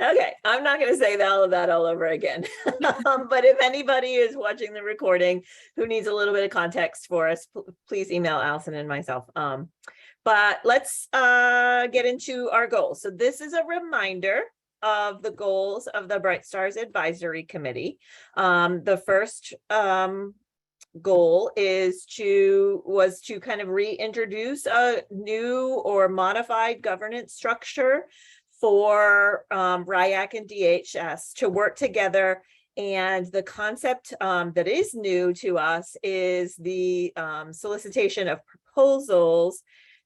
Okay, I'm not going to say all of that all over again. But if anybody is watching the recording who needs a little bit of context for us, please email Allison and myself. But let's get into our goals. So this is a reminder of the goals of the BrightStars Advisory Committee. The first goal was to kind of reintroduce a new or modified governance structure for RIAC and DHS to work together. And the concept that is new to us is the solicitation of proposals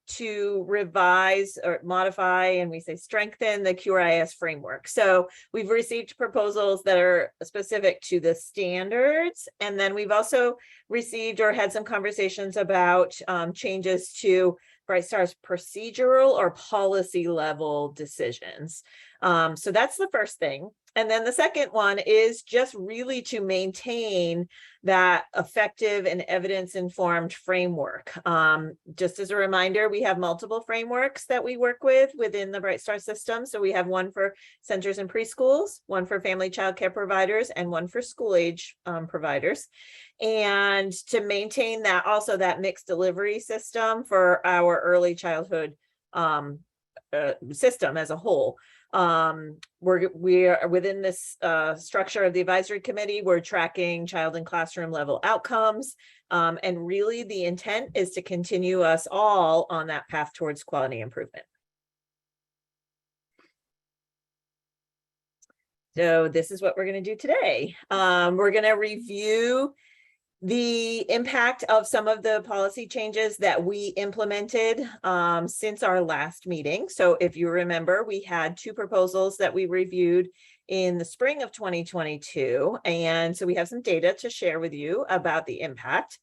to revise or modify, and we say strengthen, the QRIS framework. So we've received proposals that are specific to the standards. And then we've also received or had some conversations about changes to BrightStars procedural or policy level decisions. So that's the first thing. And then the second one is just really to maintain that effective and evidence-informed framework. Just as a reminder, we have multiple frameworks that we work with within the BrightStars system. So we have one for centers and preschools, one for family child care providers, and one for school age providers. And to maintain that, also that mixed delivery system for our early childhood system as a whole. We are within this structure of the advisory committee. We're tracking child and classroom level outcomes. And really the intent is to continue us all on that path towards quality improvement. So this is what we're going to do today. We're going to review the impact of some of the policy changes that we implemented since our last meeting. So if you remember, we had two proposals that we reviewed in the spring of 2022. And so we have some data to share with you about the impact.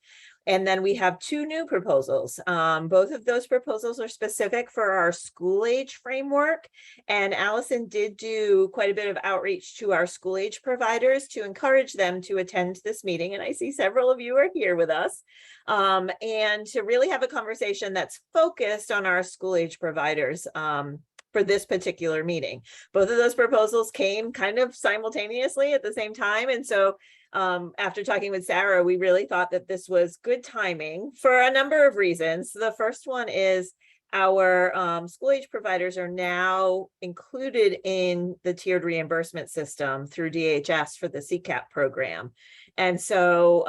And then we have two new proposals. Both of those proposals are specific for our school age framework. And Allison did do quite a bit of outreach to our school age providers to encourage them to attend this meeting. And I see several of you are here with us. And to really have a conversation that's focused on our school age providers for this particular meeting. Both of those proposals came kind of simultaneously at the same time. And so after talking with Sarah, we really thought that this was good timing for a number of reasons. The first one is our school age providers are now included in the tiered reimbursement system through DHS for the CCAP program. And so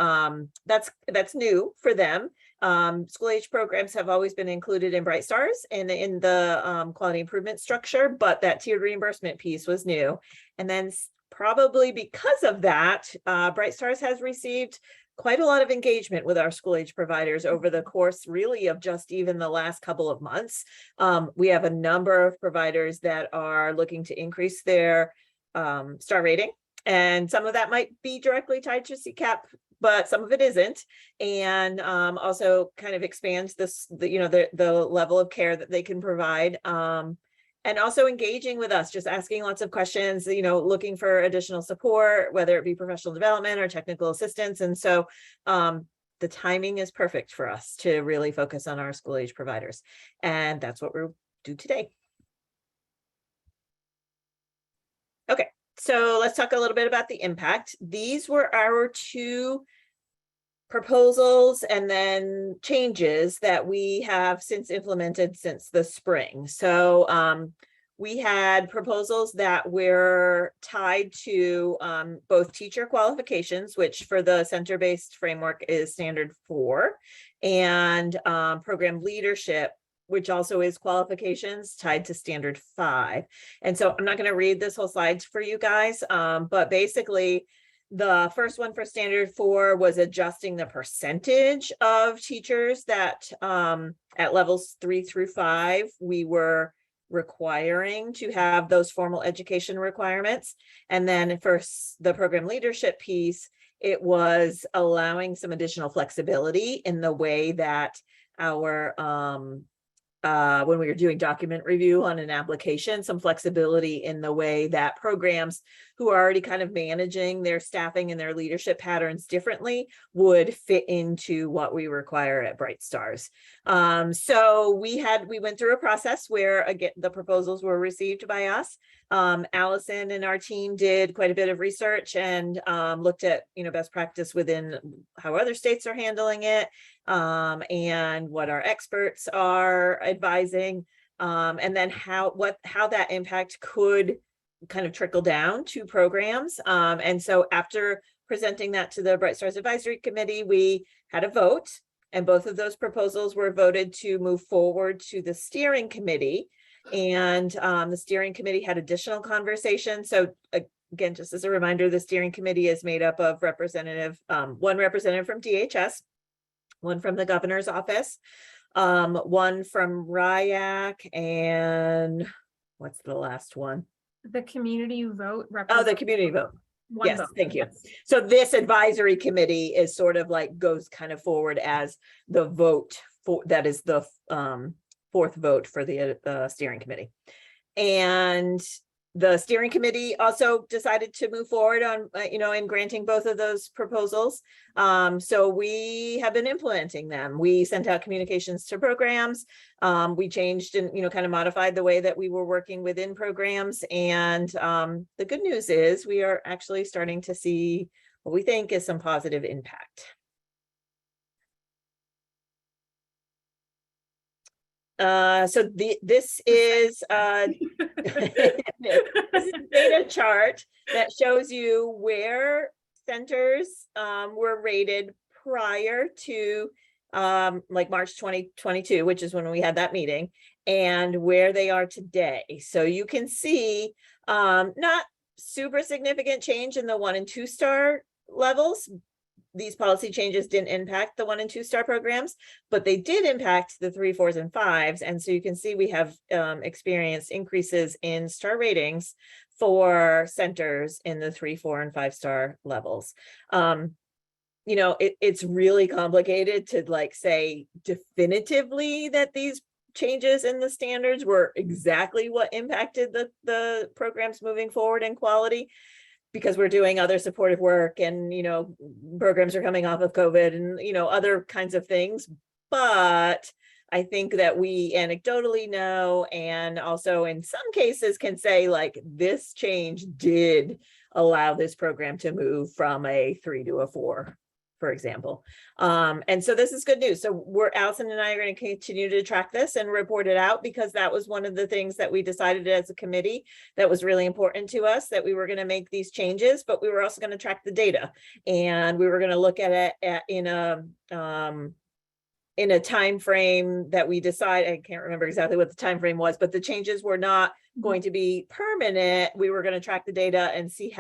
that's new for them. School age programs have always been included in BrightStars and in the quality improvement structure, but that tiered reimbursement piece was new. And then probably because of that, BrightStars has received quite a lot of engagement with our school age providers over the course really of just even the last couple of months. We have a number of providers that are looking to increase their star rating, and some of that might be directly tied to CCAP, but some of it isn't, and also kind of expands the level of care that they can provide. And also engaging with us, just asking lots of questions, looking for additional support, whether it be professional development or technical assistance. And so the timing is perfect for us to really focus on our school age providers. And that's what we'll do today. Okay, so let's talk a little bit about the impact. These were our two proposals and then changes that we have since implemented since the spring. So we had proposals that were tied to both teacher qualifications, which for the center-based framework is standard 4, and program leadership, which also is qualifications tied to standard 5. And so I'm not going to read this whole slide for you guys, but basically the first one for standard 4 was adjusting the percentage of teachers that at levels 3 through 5, we were requiring to have those formal education requirements. And then for the program leadership piece, it was allowing some additional flexibility in the way that our when we were doing document review on an application, some flexibility in the way that programs who are already kind of managing their staffing and their leadership patterns differently would fit into what we require at BrightStars. So we went through a process where, again, the proposals were received by us. Allison and our team did quite a bit of research and looked at, best practice within how other states are handling it, and what our experts are advising, and then how that impact could kind of trickle down to programs. And so after presenting that to the BrightStars Advisory Committee, we had a vote, and both of those proposals were voted to move forward to the steering committee. And the steering committee had additional conversation. So again, just as a reminder, the steering committee is made up of one representative from DHS, one from the governor's office, one from RIAC, and what's the last one? The community vote. Oh, the community vote. Yes, vote. thank you. So this advisory committee is sort of like goes kind of forward as the vote that is the fourth vote for the steering committee. And the steering committee also decided to move forward on, in granting both of those proposals. So we have been implementing them. We sent out communications to programs. We changed and, kind of modified the way that we were working within programs. And the good news is we are actually starting to see what we think is some positive impact. So this is this is a data chart that shows you where centers were rated prior to like March 2022, which is when we had that meeting, and where they are today. So you can see not super significant change in the 1 and 2 star levels. These policy changes didn't impact the 1 and 2 star programs, but they did impact the 3, 4s, and 5s. And so you can see we have experienced increases in star ratings for centers in the 3, 4, and 5 star levels. It's really complicated to say definitively that these changes in the standards were exactly what impacted the programs moving forward in quality, because we're doing other supportive work and, programs are coming off of COVID and, other kinds of things. But I think that we anecdotally know, and also in some cases can say this change did allow this program to move from a 3 to a 4, for example. And so this is good news. So Allison and I are going to continue to track this and report it out, because that was one of the things that we decided as a committee that was really important to us, that we were going to make these changes, but we were also going to track the data, and we were going to look at it in a time frame that we decide. I can't remember exactly what the time frame was, but the changes were not going to be permanent. We were going to track the data and see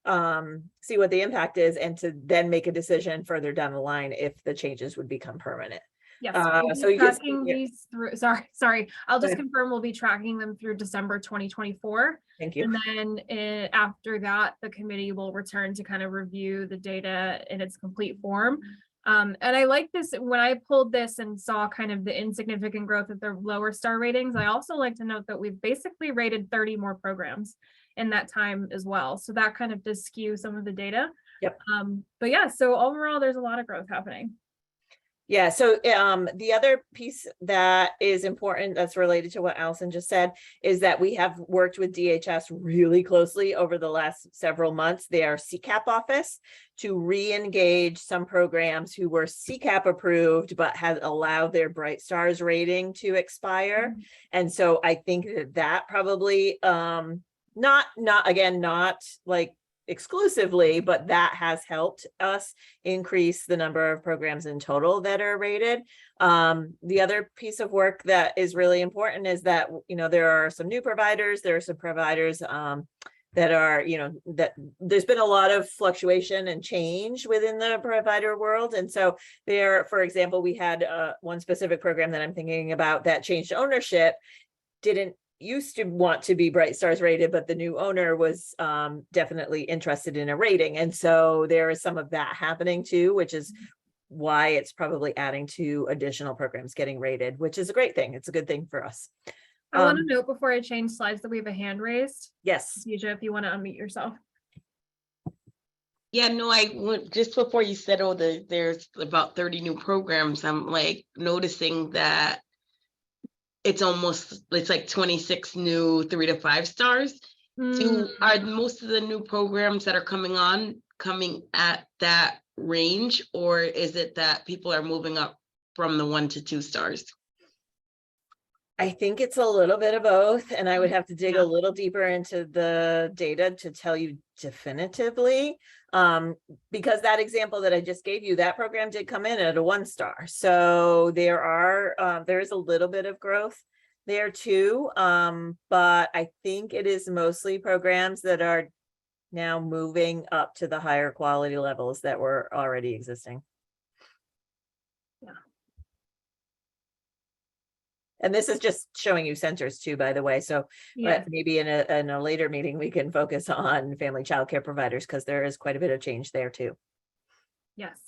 what the impact is, and to then make a decision further down the line if the changes would become permanent. Yes. So you tracking these through. Sorry. I'll just confirm we'll be tracking them through December 2024. Thank you. And then after that, the committee will return to kind of review the data in its complete form. And I like this. When I pulled this and saw kind of the insignificant growth of the lower star ratings, I also like to note that we've basically rated 30 more programs in that time as well. So that kind of does skew some of the data. Yep. But yeah, so overall, there's a lot of growth happening. Yeah, so the other piece that is important that's related to what Allison just said is that we have worked with DHS really closely over the last several months, their CCAP office, to re-engage some programs who were CCAP approved but had allowed their BrightStars rating to expire. Mm-hmm. And so I think that probably not exclusively, but that has helped us increase the number of programs in total that are rated. The other piece of work that is really important is that, there are some new providers, there are some providers that are, that there's been a lot of fluctuation and change within the provider world. And so there, for example, we had one specific program that I'm thinking about that changed ownership, didn't used to want to be BrightStars rated, but the new owner was definitely interested in a rating. And so there is some of that happening too, which is why it's probably adding to additional programs getting rated, which is a great thing. It's a good thing for us. I want to note before I change slides that we have a hand raised. Yes. Deja, if you want to unmute yourself. Yeah, no, I went just before you said, oh, there's about 30 new programs. I'm like noticing that it's like 26 new 3 to 5 stars. Are most of the new programs that are coming at that range, or is it that people are moving up from the 1 to 2 stars? I think it's a little bit of both, and I would have to dig Yeah. a little deeper into the data to tell you definitively. Because that example that I just gave you, that program did come in at a 1 star. So there is a little bit of growth there too. But I think it is mostly programs that are now moving up to the higher quality levels that were already existing. Yeah. And this is just showing you centers too, by the way. So Yeah. but maybe in a later meeting, we can focus on family childcare providers because there is quite a bit of change there too. Yes.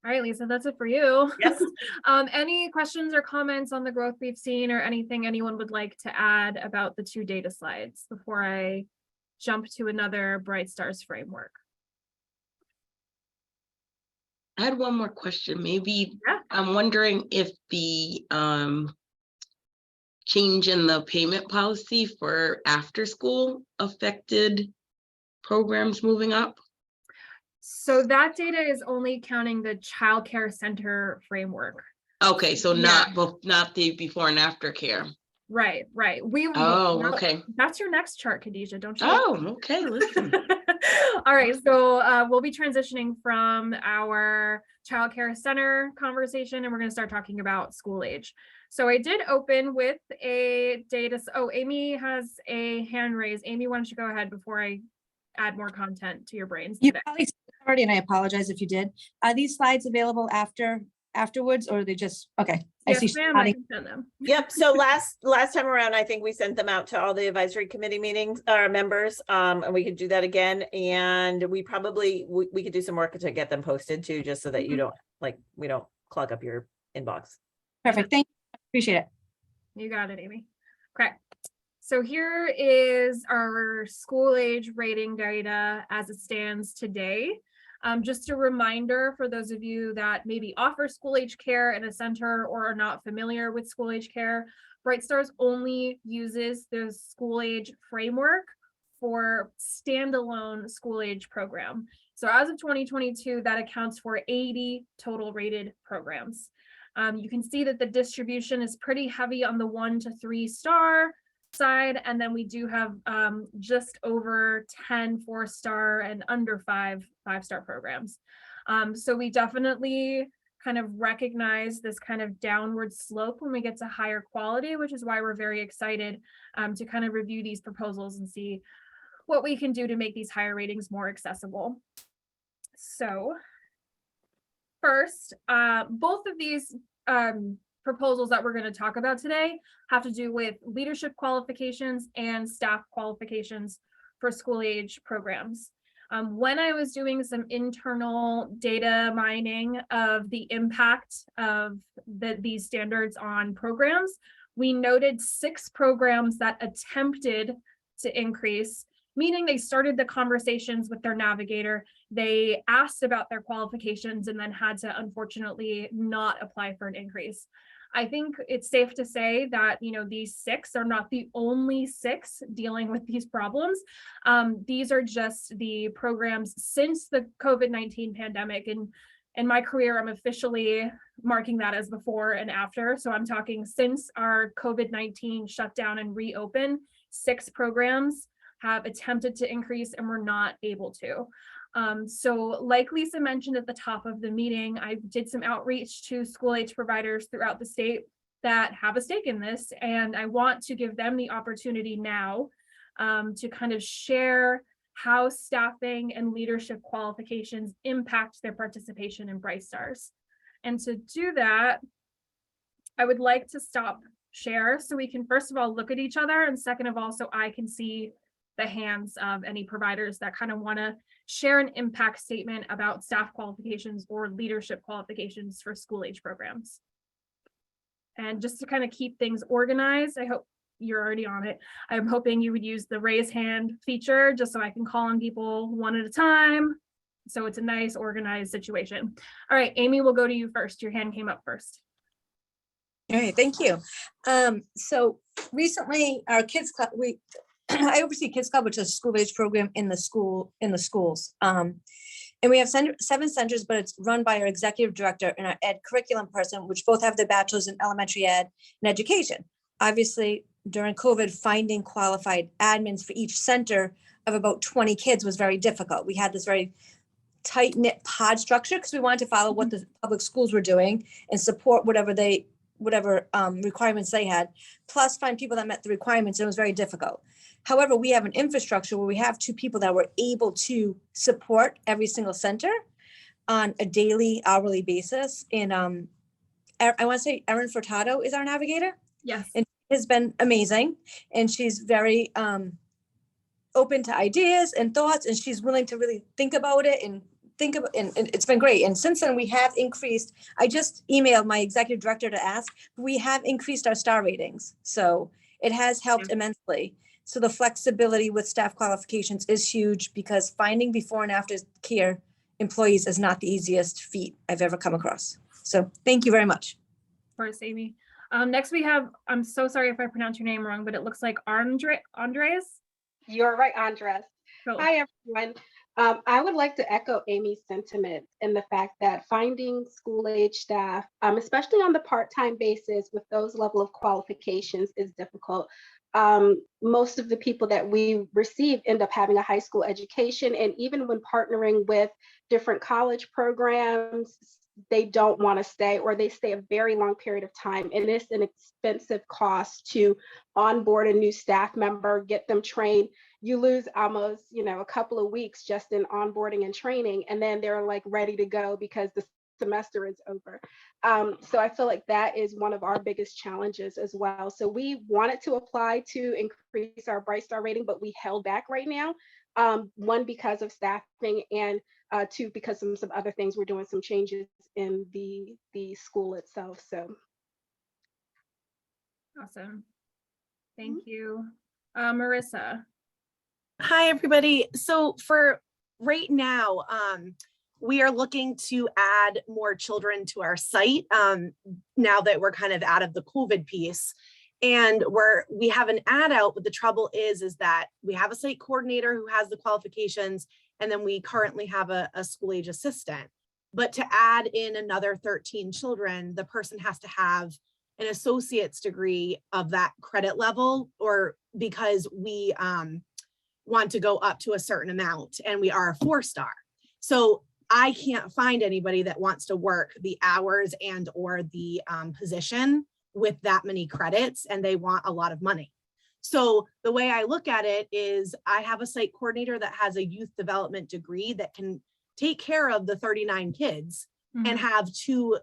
All right, Lisa, that's it for you. Yes. Any questions or comments on the growth we've seen, or anything anyone would like to add about the 2 data slides before I jump to another BrightStars framework? I had one more question. Maybe Yeah. I'm wondering if the change in the payment policy for after school affected programs moving up. So that data is only counting the childcare center framework. Okay, so Yeah. not the before and after care. Right. Okay. That's your next chart, Khadijah, don't you? Oh, okay, listen. All right, so we'll be transitioning from our childcare center conversation, and we're going to start talking about school age. So I did open with a data. Oh, Amy has a hand raised. Amy, why don't you go ahead before I add more content to your brains You today? probably already, and I apologize if you did. Are these slides available afterwards, or are they just okay? Yes, I see. ma'am, I can send them. Yep. So last time around, I think we sent them out to all the advisory committee meetings, members, and we could do that again. And we probably we could do some work to get them posted too, just so that you don't we don't clog up your inbox. Perfect. Thank you. Appreciate it. You got it, Amy. Okay. So here is our school age rating data as it stands today. Just a reminder for those of you that maybe offer school age care in a center or are not familiar with school age care, BrightStars only uses the school age framework for standalone school age program. So as of 2022, that accounts for 80 total rated programs. You can see that the distribution is pretty heavy on the 1 to 3 star side, and then we do have just over 10 4-star and under 5-star programs. So we definitely kind of recognize this kind of downward slope when we get to higher quality, which is why we're very excited to kind of review these proposals and see what we can do to make these higher ratings more accessible. So first, both of these proposals that we're going to talk about today have to do with leadership qualifications and staff qualifications for school age programs. When I was doing some internal data mining of the impact of these standards on programs, we noted 6 programs that attempted to increase, meaning they started the conversations with their navigator, they asked about their qualifications, and then had to unfortunately not apply for an increase. I think it's safe to say that, these 6 are not the only 6 dealing with these problems. These are just the programs since the COVID-19 pandemic. And in my career, I'm officially marking that as before and after. So I'm talking since our COVID-19 shutdown and reopen, 6 programs have attempted to increase and were not able to. So like Lisa mentioned at the top of the meeting, I did some outreach to school age providers throughout the state that have a stake in this, and I want to give them the opportunity now to kind of share how staffing and leadership qualifications impact their participation in BrightStars. And to do that, I would like to stop share so we can first of all look at each other, and second of all, so I can see the hands of any providers that kind of want to share an impact statement about staff qualifications or leadership qualifications for school age programs. And just to kind of keep things organized, I hope you're already on it. I'm hoping you would use the raise hand feature just so I can call on people one at a time. So it's a nice organized situation. All right, Amy, we'll go to you first. Your hand came up first. All right, thank you. So recently our kids club, I oversee Kids Club, which is a school-age program in the schools. And we have 7 centers, but it's run by our executive director and our ed curriculum person, which both have their bachelor's in elementary ed and education. Obviously, during COVID, finding qualified admins for each center of about 20 kids was very difficult. We had this very tight-knit pod structure because we wanted to follow what the public schools were doing and support whatever requirements they had, plus find people that met the requirements. It was very difficult. However, we have an infrastructure where we have 2 people that were able to support every single center on a daily, hourly basis. And I want to say Erin Furtado is our navigator. Yes. And has been amazing. And she's very open to ideas and thoughts, and she's willing to really think about it and it's been great. And since then we have increased, I just emailed my executive director to ask, we have increased our star ratings. So it has helped immensely. So the flexibility with staff qualifications is huge because finding before and after care employees is not the easiest feat I've ever come across. So thank you very much. Of course, Amy. Next we have, I'm so sorry if I pronounce your name wrong, but it looks like Andres. You're right, Andres. Cool. Hi, everyone. I would like to echo Amy's sentiment in the fact that finding school-age staff, especially on the part-time basis with those level of qualifications, is difficult. Most of the people that we receive end up having a high school education, and even when partnering with different college programs, they don't want to stay, or they stay a very long period of time, and it's an expensive cost to onboard a new staff member, get them trained. You lose almost, a couple of weeks just in onboarding and training, and then they're like ready to go because the semester is over. So I feel like that is one of our biggest challenges as well. So we wanted to apply to increase our BrightStar rating, but we held back right now. 1, because of staffing, and 2, because of some other things. We're doing some changes in the school itself. So Awesome. Thank you. Marissa. Hi, everybody. So for right now, we are looking to add more children to our site now that we're kind of out of the COVID piece. And we have an ad out, but the trouble is that we have a site coordinator who has the qualifications, and then we currently have a school age assistant. But to add in another 13 children, the person has to have an associate's degree of that credit level, or because we want to go up to a certain amount, and we are a 4-star. So I can't find anybody that wants to work the hours and or the position with that many credits, and they want a lot of money. So the way I look at it is I have a site coordinator that has a youth development degree that can take care of the 39 kids and have 2,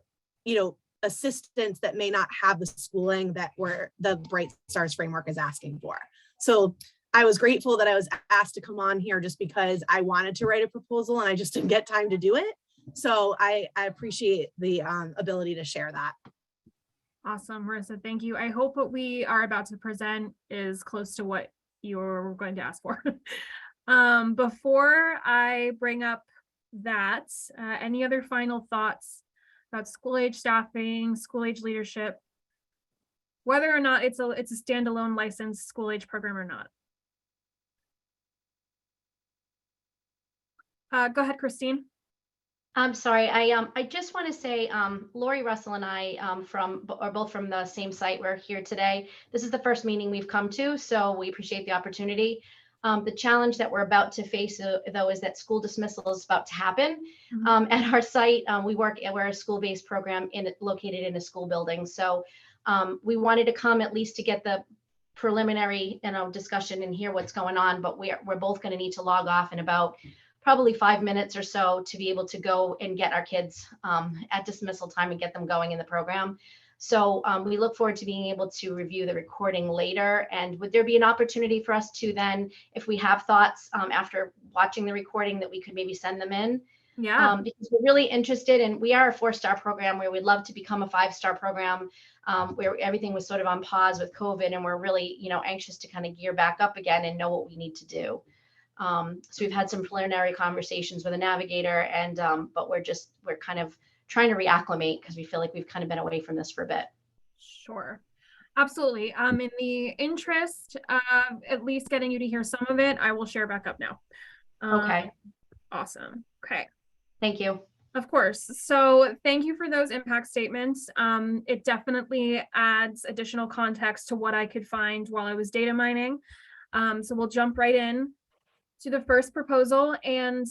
assistants that may not have the schooling that the BrightStars framework is asking for. So I was grateful that I was asked to come on here just because I wanted to write a proposal and I just didn't get time to do it. So I appreciate the ability to share that. Awesome, Marissa, thank you. I hope what we are about to present is close to what you're going to ask for. Before I bring up that, any other final thoughts about school age staffing, school age leadership, whether or not it's a standalone licensed school age program or not? Go ahead, Christine. I'm sorry, I just want to say, Lori Russell and I are both from the same site. We're here today. This is the first meeting we've come to, so we appreciate the opportunity. The challenge that we're about to face, though, is that school dismissal is about to happen. At our site, we're a school-based program located in a school building. So we wanted to come at least to get the preliminary discussion and hear what's going on, but we're both going to need to log off in about probably 5 minutes or so to be able to go and get our kids at dismissal time and get them going in the program. So we look forward to being able to review the recording later. And would there be an opportunity for us to then, if we have thoughts after watching the recording, that we could maybe send them in? Yeah. Because we're really interested, and we are a 4-star program where we'd love to become a 5-star program, where everything was sort of on pause with COVID, and we're really, anxious to kind of gear back up again and know what we need to do. So we've had some preliminary conversations with a navigator, and but we're kind of trying to reacclimate because we feel like we've kind of been away from this for a bit. Sure. Absolutely. In the interest of at least getting you to hear some of it, I will share back up now. Okay. Awesome. Okay. Thank you. Of course. So thank you for those impact statements. It definitely adds additional context to what I could find while I was data mining. So we'll jump right in to the first proposal. And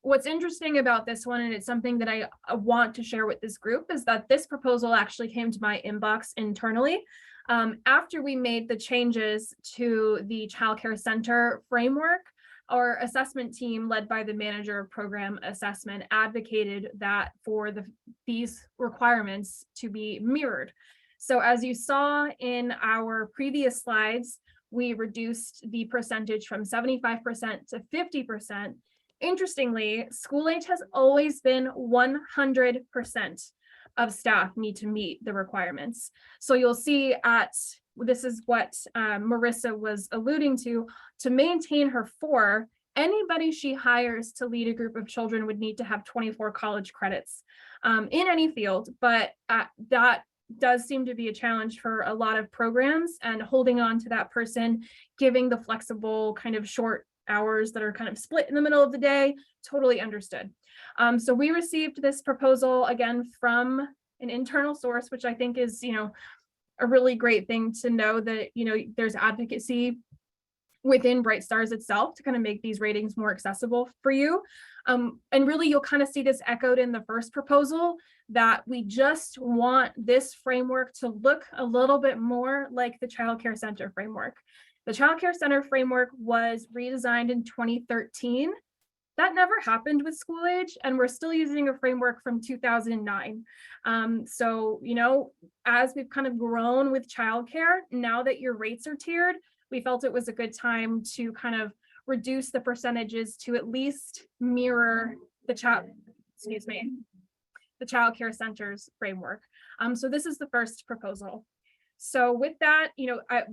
what's interesting about this one, and it's something that I want to share with this group, is that this proposal actually came to my inbox internally after we made the changes to the child care center framework. Our assessment team, led by the manager of program assessment, advocated that for these requirements to be mirrored. So as you saw in our previous slides, we reduced the percentage from 75% to 50%. Interestingly, school age has always been 100% of staff need to meet the requirements. So you'll see this is what Marissa was alluding to maintain her 4, anybody she hires to lead a group of children would need to have 24 college credits in any field, but that does seem to be a challenge for a lot of programs, and holding on to that person, giving the flexible kind of short hours that are kind of split in the middle of the day, totally understood. So we received this proposal again from an internal source, which I think is, a really great thing to know that, there's advocacy within BrightStars itself to kind of make these ratings more accessible for you. And really, you'll kind of see this echoed in the first proposal, that we just want this framework to look a little bit more like the child care center framework. The child care center framework was redesigned in 2013. That never happened with school age, and we're still using a framework from 2009. So, as we've kind of grown with childcare, now that your rates are tiered, we felt it was a good time to kind of reduce the percentages to at least mirror the child care center's framework. So this is the first proposal. So with that,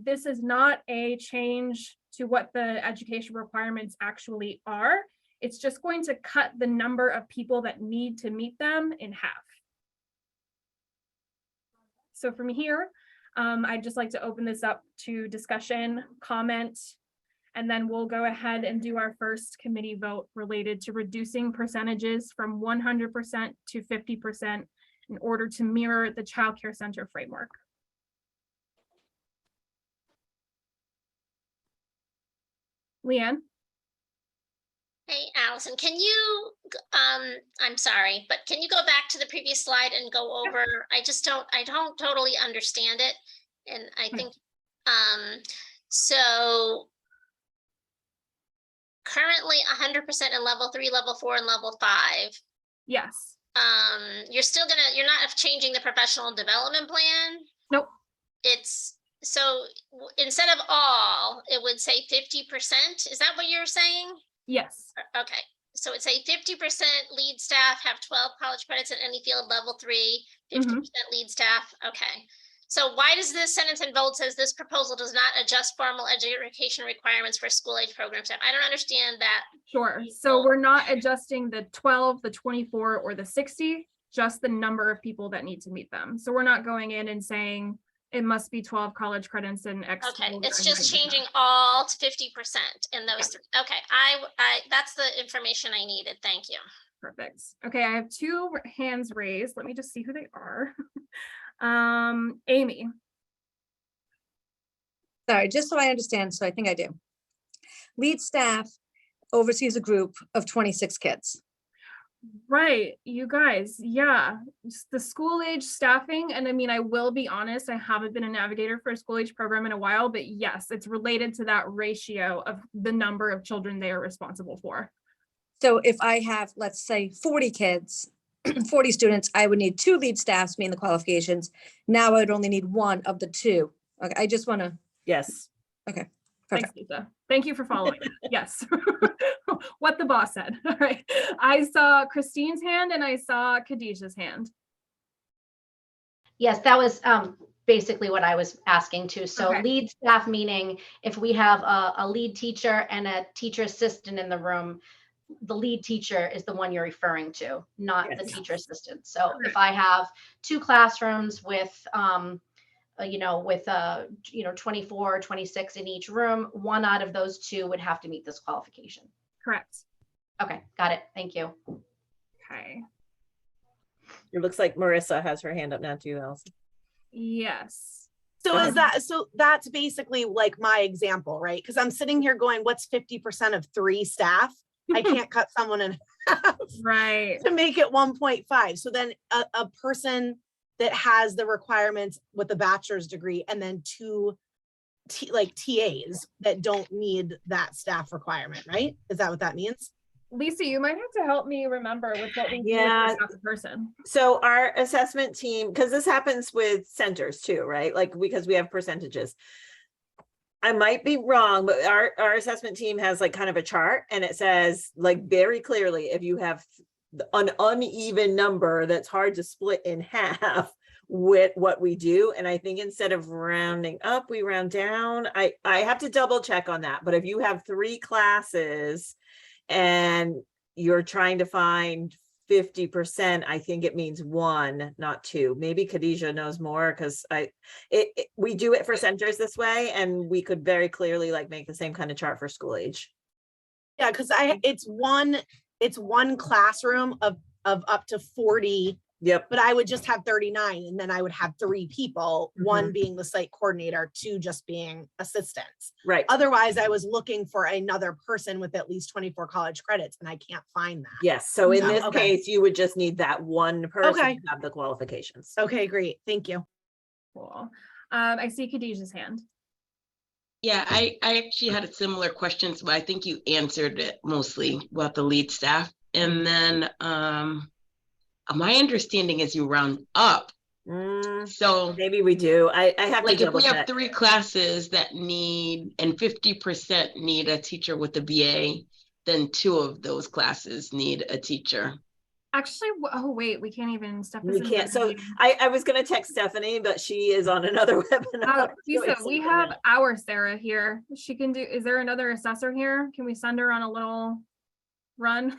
this is not a change to what the education requirements actually are. It's just going to cut the number of people that need to meet them in half. So from here, I'd just like to open this up to discussion, comment, and then we'll go ahead and do our first committee vote related to reducing percentages from 100% to 50% in order to mirror the child care center framework. Leanne? Hey, Allison, can you, I'm sorry, but can you go back to the previous slide and go over, I don't totally understand it. And I think, so currently 100% in level 3, level 4, and level 5. Yes. You're not changing the professional development plan? Nope. So instead of all, it would say 50%. Is that what you're saying? Yes. Okay, so it's a 50% lead staff have 12 college credits in any field, level 3, 50% lead staff. Okay, so why does this sentence in bold says this proposal does not adjust formal education requirements for school age program staff? I don't understand that. Sure. So we're not adjusting the 12, the 24, or the 60, just the number of people that need to meet them. So we're not going in and saying it must be 12 college credits and X. Okay, it's just changing all to 50% in those three. Okay, I that's the information I needed. Thank you. Perfect. Okay, I have 2 hands raised. Let me just see who they are. Amy. Sorry, just so I understand, so I think I do. Lead staff oversees a group of 26 kids. Right, you guys, yeah, the school age staffing, and I mean, I will be honest, I haven't been a navigator for a school age program in a while, but yes, it's related to that ratio of the number of children they are responsible for. So if I have, let's say, 40 kids 40 students, I would need 2 lead staffs, meeting the qualifications. Now I would only need 1 of the 2. Okay, I just want to, Yes. okay. Thanks, Perfect. Lisa. Thank you for following. Yes. What the boss said. All right. I saw Christine's hand and I saw Khadijah's hand. Yes, that was basically what I was asking too. So Okay. lead staff, meaning if we have a lead teacher and a teacher assistant in the room, the lead teacher is the one you're referring to, not the Yes. teacher assistant. So Correct. if I have 2 classrooms with, 24, 26 in each room, 1 out of those 2 would have to meet this qualification. Correct. Okay, got it. Thank you. Okay. It looks like Marissa has her hand up now too, Allison. Yes. So Go is that, so that's basically like my example, right? Because I'm sitting here going, what's 50% of 3 staff? I can't cut someone in half Right. to make it 1.5. So then a person that has the requirements with a bachelor's degree and then 2 TAs that don't need that staff requirement, right? Is that what that means? Lisa, you might have to help me remember with what we do Yeah. with the person. So our assessment team, because this happens with centers too, right? Like, because we have percentages. I might be wrong, but our assessment team has like kind of a chart and it says like very clearly, if you have an uneven number that's hard to split in half with what we do. And I think instead of rounding up, we round down. I have to double check on that. But if you have 3 classes and you're trying to find 50%, I think it means 1, not 2. Maybe Khadijah knows more because we do it for centers this way, and we could very clearly like make the same kind of chart for school age. Yeah, because it's one classroom of up to 40. Yep. But I would just have 39 and then I would have 3 people, 1 being the site coordinator, 2 just being assistants. Right. Otherwise, I was looking for another person with at least 24 college credits and I can't find that. Yes. So in No, this okay. case, you would just need that one person Okay. to have the qualifications. Okay, great. Thank you. Cool. I see Khadijah's hand. Yeah, I actually had a similar question, but I think you answered it mostly about the lead staff. And then my understanding is you round up. So Maybe we do. I have like to if double we have check. 3 classes that need, and 50% need a teacher with a BA, then 2 of those classes need a teacher. Actually, oh wait, we can't even step this We into can't. the So meeting. I was going to text Stephanie, but she is on another webinar. Lisa, doing we something have else. our Sarah here. She can do, is there another assessor here? Can we send her on a little run?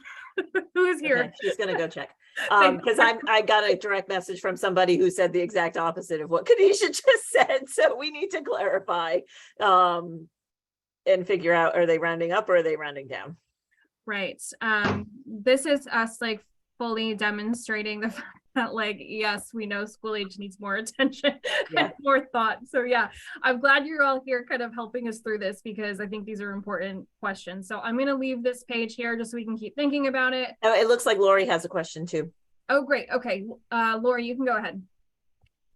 Who is here? Okay, she's gonna go check. Thank Because I got a direct message from somebody who said the exact opposite of what Khadijah just said. So we need to clarify and figure out, are they rounding up or are they rounding down? Right. This is us like fully demonstrating the fact that like, yes, we know school age needs more attention and more thought. So yeah, I'm glad you're all here kind of helping us through this because I think these are important questions. So I'm going to leave this page here just so we can keep thinking about it. Oh, it looks like Lori has a question too. Oh, great. Okay. Lori, you can go ahead.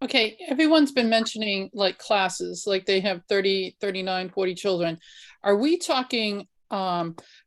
Okay, everyone's been mentioning like classes, like they have 30, 39, 40 children. Are we talking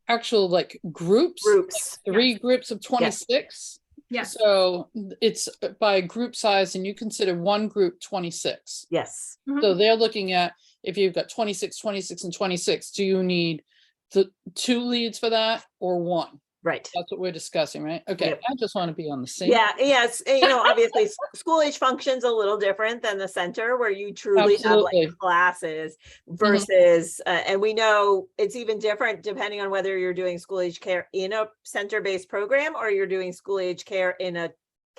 actual like groups? Groups. Like 3 groups of 26? Yes. So it's by group size and you consider one group 26. Yes. So they're looking at, if you've got 26, 26 and 26, do you need the 2 leads for that or 1? Right. That's what we're discussing, right? Okay, Yep. I just want to be on the same. Yeah, yes, obviously school age functions a little different than the center where you truly have Absolutely. like classes versus, and we know it's even different depending on whether you're doing school age care in a center-based program or you're doing school age care in a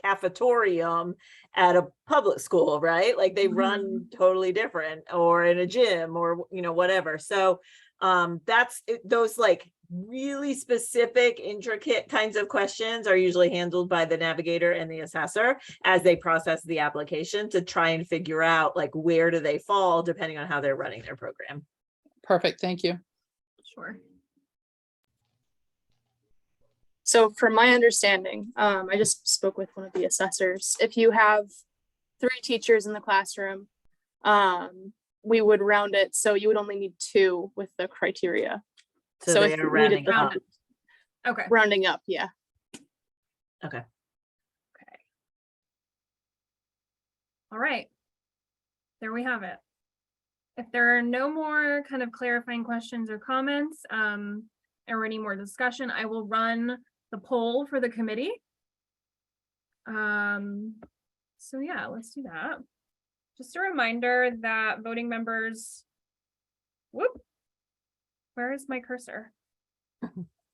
cafetorium at a public school, right? Like they run totally different, or in a gym or, whatever. So that's those like really specific, intricate kinds of questions are usually handled by the navigator and the assessor as they process the application to try and figure out like where do they fall depending on how they're running their program. Perfect, thank you. Sure. So from my understanding, I just spoke with one of the assessors. If you have 3 teachers in the classroom, we would round it. So you would only need 2 with the criteria. So So they if are you rounding needed up. Okay. Rounding up, yeah. Okay. All right. There we have it. If there are no more kind of clarifying questions or comments, or any more discussion, I will run the poll for the committee. So yeah, let's do that. Just a reminder that voting members, whoop, where is my cursor?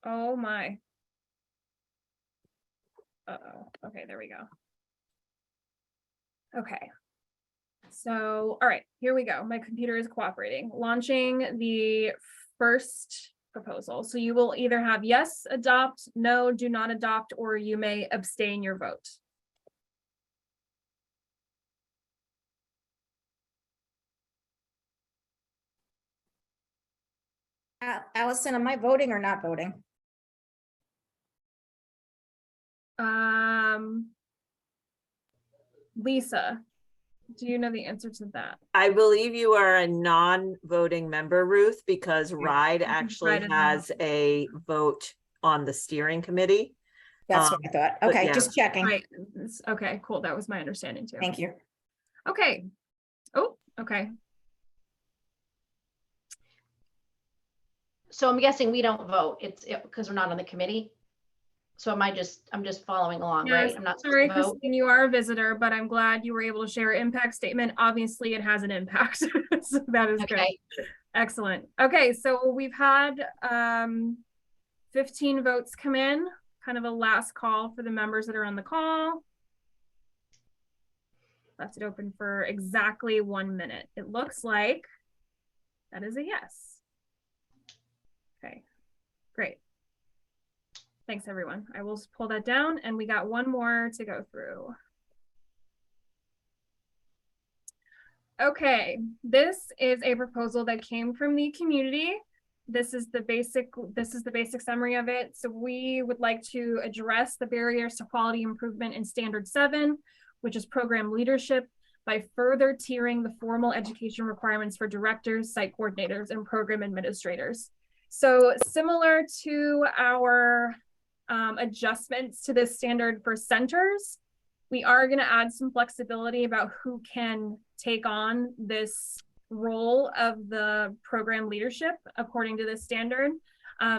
Oh my. Uh-oh, okay, there we go. Okay. So, all right, here we go. My computer is cooperating. Launching the first proposal. So you will either have yes, adopt, no, do not adopt, or you may abstain your vote. Allison, am I voting or not voting? Lisa, do you know the answer to that? I believe you are a non-voting member, Ruth, because RIDE actually RIDE is has a vote on the steering committee. That's what I thought. Okay, yeah. just checking. Right. Okay, cool. That was my understanding too. Thank you. Okay. Oh, okay. So I'm guessing we don't vote. It's because we're not on the committee. So I'm just following along, Yes, right? I'm not sorry, supposed to vote. Christine, you are a visitor, but I'm glad you were able to share an impact statement. Obviously, it has an impact. So that is good. Okay. Excellent. Okay, so we've had 15 votes come in, kind of a last call for the members that are on the call. Left it open for exactly 1 minute. It looks like that is a yes. Okay, great. Thanks, everyone. I will pull that down, and we got one more to go through. Okay, this is a proposal that came from the community. This is the basic summary of it. So we would like to address the barriers to quality improvement in Standard 7, which is program leadership, by further tiering the formal education requirements for directors, site coordinators, and program administrators. So similar to our adjustments to this standard for centers, we are going to add some flexibility about who can take on this role of the program leadership according to this standard,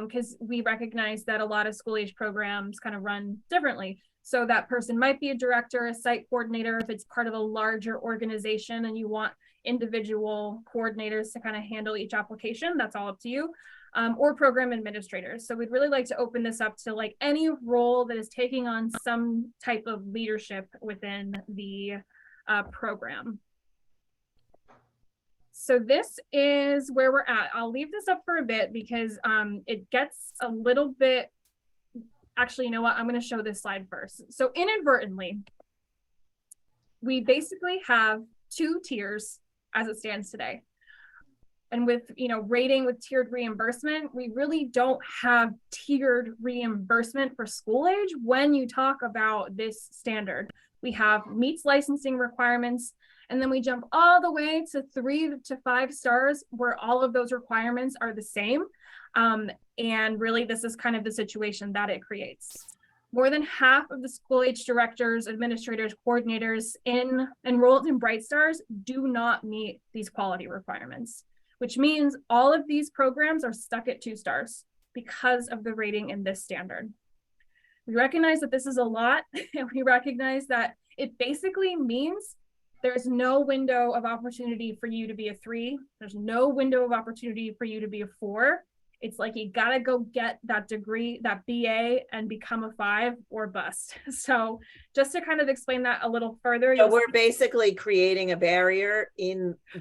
because we recognize that a lot of school age programs kind of run differently. So that person might be a director, a site coordinator, if it's part of a larger organization and you want individual coordinators to kind of handle each application, that's all up to you. Or program administrators. So we'd really like to open this up to like any role that is taking on some type of leadership within the program. So this is where we're at. I'll leave this up for a bit because it gets a little bit, actually, you know what? I'm going to show this slide first. So inadvertently, we basically have 2 tiers as it stands today. And with, rating with tiered reimbursement, we really don't have tiered reimbursement for school age when you talk about this standard. We have meets licensing requirements, and then we jump all the way to 3 to 5 stars where all of those requirements are the same. And really, this is kind of the situation that it creates. More than half of the school age directors, administrators, coordinators enrolled in BrightStars do not meet these quality requirements, which means all of these programs are stuck at 2 stars because of the rating in this standard. We recognize that this is a lot, and we recognize that it basically means there's no window of opportunity for you to be a 3. There's no window of opportunity for you to be a 4. It's like you gotta go get that degree, that BA, and become a 5 or bust. So just to kind of explain that a little further. So we're basically creating a barrier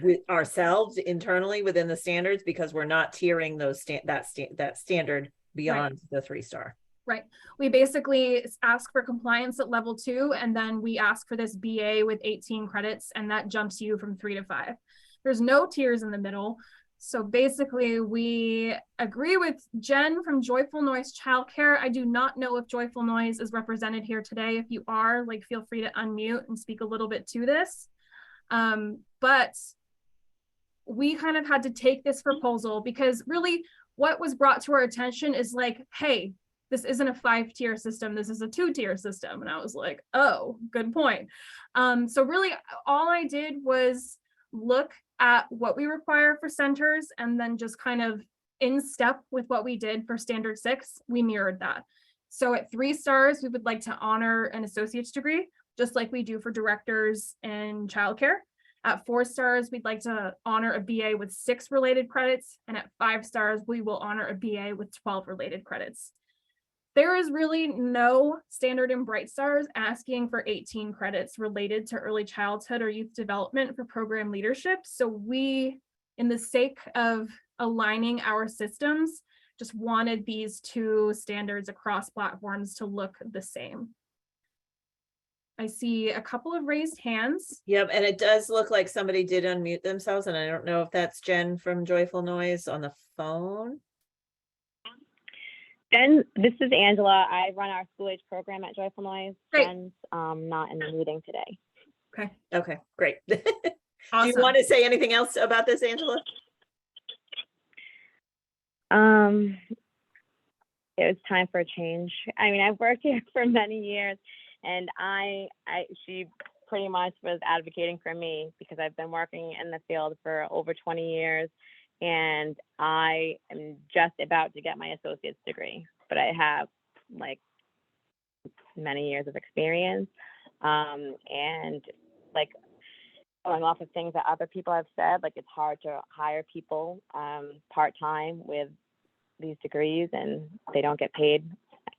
with ourselves internally within the standards because we're not tiering those that standard beyond the 3-star. Right. We basically ask for compliance at level 2, and then we ask for this BA with 18 credits, and that jumps you from 3 to 5. There's no tiers in the middle. So basically, we agree with Jen from Joyful Noise Childcare. I do not know if Joyful Noise is represented here today. If you are, feel free to unmute and speak a little bit to this. But we kind of had to take this proposal because really what was brought to our attention is hey, this isn't a 5-tier system, this is a 2-tier system. And I was like, oh, good point. So really all I did was look at what we require for centers and then just kind of in step with what we did for standard 6, we mirrored that. So at 3 stars, we would like to honor an associate's degree, just like we do for directors in childcare. At 4 stars, we'd like to honor a BA with 6 related credits. And at 5 stars, we will honor a BA with 12 related credits. There is really no standard in BrightStars asking for 18 credits related to early childhood or youth development for program leadership. So we, in the sake of aligning our systems, just wanted these 2 standards across platforms to look the same. I see a couple of raised hands. Yep, and it does look like somebody did unmute themselves, and I don't know if that's Jen from Joyful Noise on the phone. Jen, this is Angela. I run our school age program at Joyful Noise. Great. Jen's not in the meeting today. Okay, great. Awesome. Do you want to say anything else about this, Angela? It was time for a change. I mean, I've worked here for many years, and she pretty much was advocating for me because I've been working in the field for over 20 years, and I am just about to get my associate's degree, but I have like many years of experience, and like going off of things that other people have said, like it's hard to hire people part-time with these degrees, and they don't get paid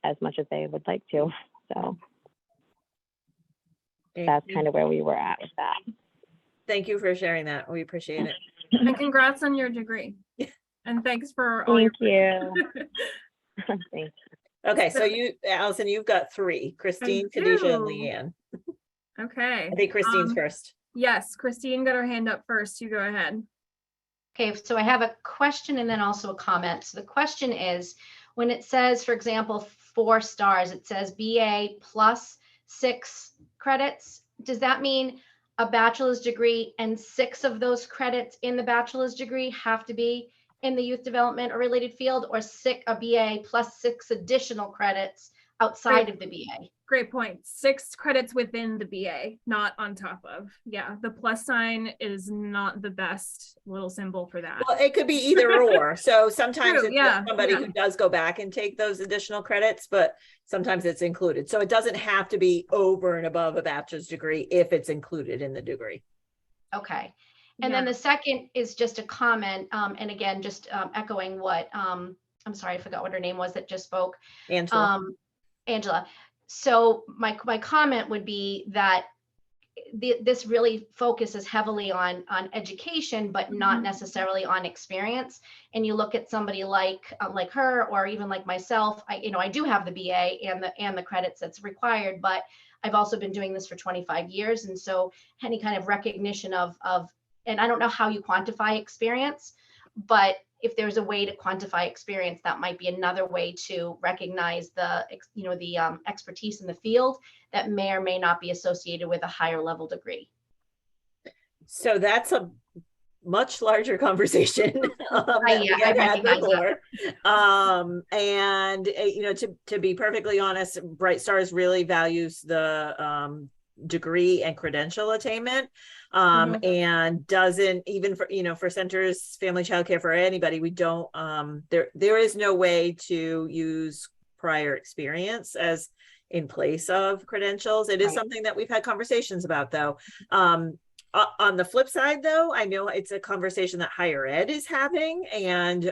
as much as they would like to. So that's kind of where we were at with that. Thank you for sharing that. We appreciate it. And congrats on your degree. And thanks for all Thank your you. Thank you. Okay, so you, Allison, you've got 3, Christine, I Khadijah, and do. Leanne. Okay. I think Christine's first. Yes, Christine got her hand up first. You go ahead. Okay, so I have a question and then also a comment. So the question is, when it says, for example, 4 stars, it says BA plus 6 credits. Does that mean a bachelor's degree and 6 of those credits in the bachelor's degree have to be in the youth development or related field, or a BA plus 6 additional credits outside of the BA? Great point. 6 credits within the BA, not on top of. Yeah, the plus sign is not the best little symbol for that. Well, it could be either or. So sometimes True, it's yeah, somebody yeah. who does go back and take those additional credits, but sometimes it's included. So it doesn't have to be over and above a bachelor's degree if it's included in the degree. Okay. And then the second is just a comment. And again, just echoing what, I'm sorry, I forgot what her name was that just spoke. Angela. Angela. So my comment would be that this really focuses heavily on education, but not necessarily on experience. And you look at somebody like her, or even like myself. I do have the BA and the credits that's required, but I've also been doing this for 25 years, and so any kind of recognition of and I don't know how you quantify experience, but if there's a way to quantify experience, that might be another way to recognize the expertise in the field that may or may not be associated with a higher level degree. So that's a much larger conversation that we had had before. And to be perfectly honest, BrightStars really values the degree and credential attainment, and doesn't, even for centers, family childcare, for anybody, we don't, there is no way to use prior experience as in place of credentials. It is something that we've had conversations about, though. On the flip side, though, I know it's a conversation that higher ed is having, and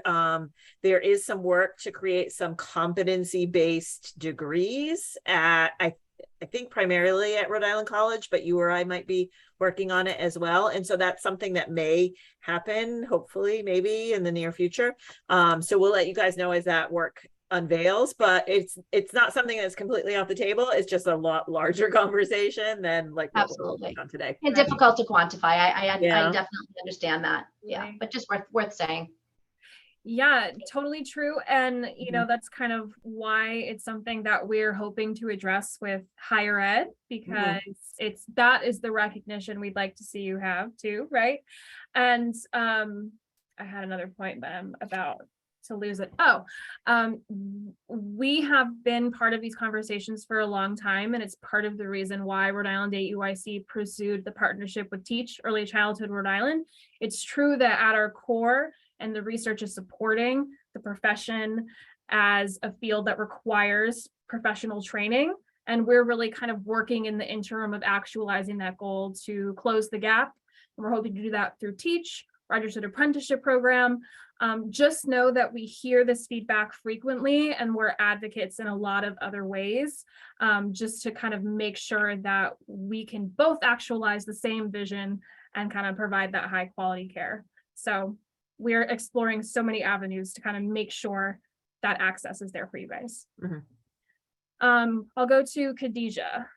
there is some work to create some competency-based degrees at, I think primarily at Rhode Island College, but you or I might be working on it as well. And so that's something that may happen, hopefully, maybe in the near future. So we'll let you guys know as that work unveils, but it's not something that's completely off the table. It's just a lot larger conversation than like what we're working on today. And difficult to quantify. I definitely understand that. Yeah, but just worth saying. Yeah, totally true. And, that's kind of why it's something that we're hoping to address with higher ed, because that is the recognition we'd like to see you have too, right? And I had another point, but I'm about to lose it. Oh, we have been part of these conversations for a long time, and it's part of the reason why Rhode Island AUIC pursued the partnership with Teach Early Childhood Rhode Island. It's true that at our core, and the research is supporting the profession as a field that requires professional training. And we're really kind of working in the interim of actualizing that goal to close the gap. And we're hoping to do that through Teach, Registered Apprenticeship Program. Just know that we hear this feedback frequently, and we're advocates in a lot of other ways, just to kind of make sure that we can both actualize the same vision and kind of provide that high quality care. So we're exploring so many avenues to kind of make sure that access is there for you guys. I'll go to Khadijah.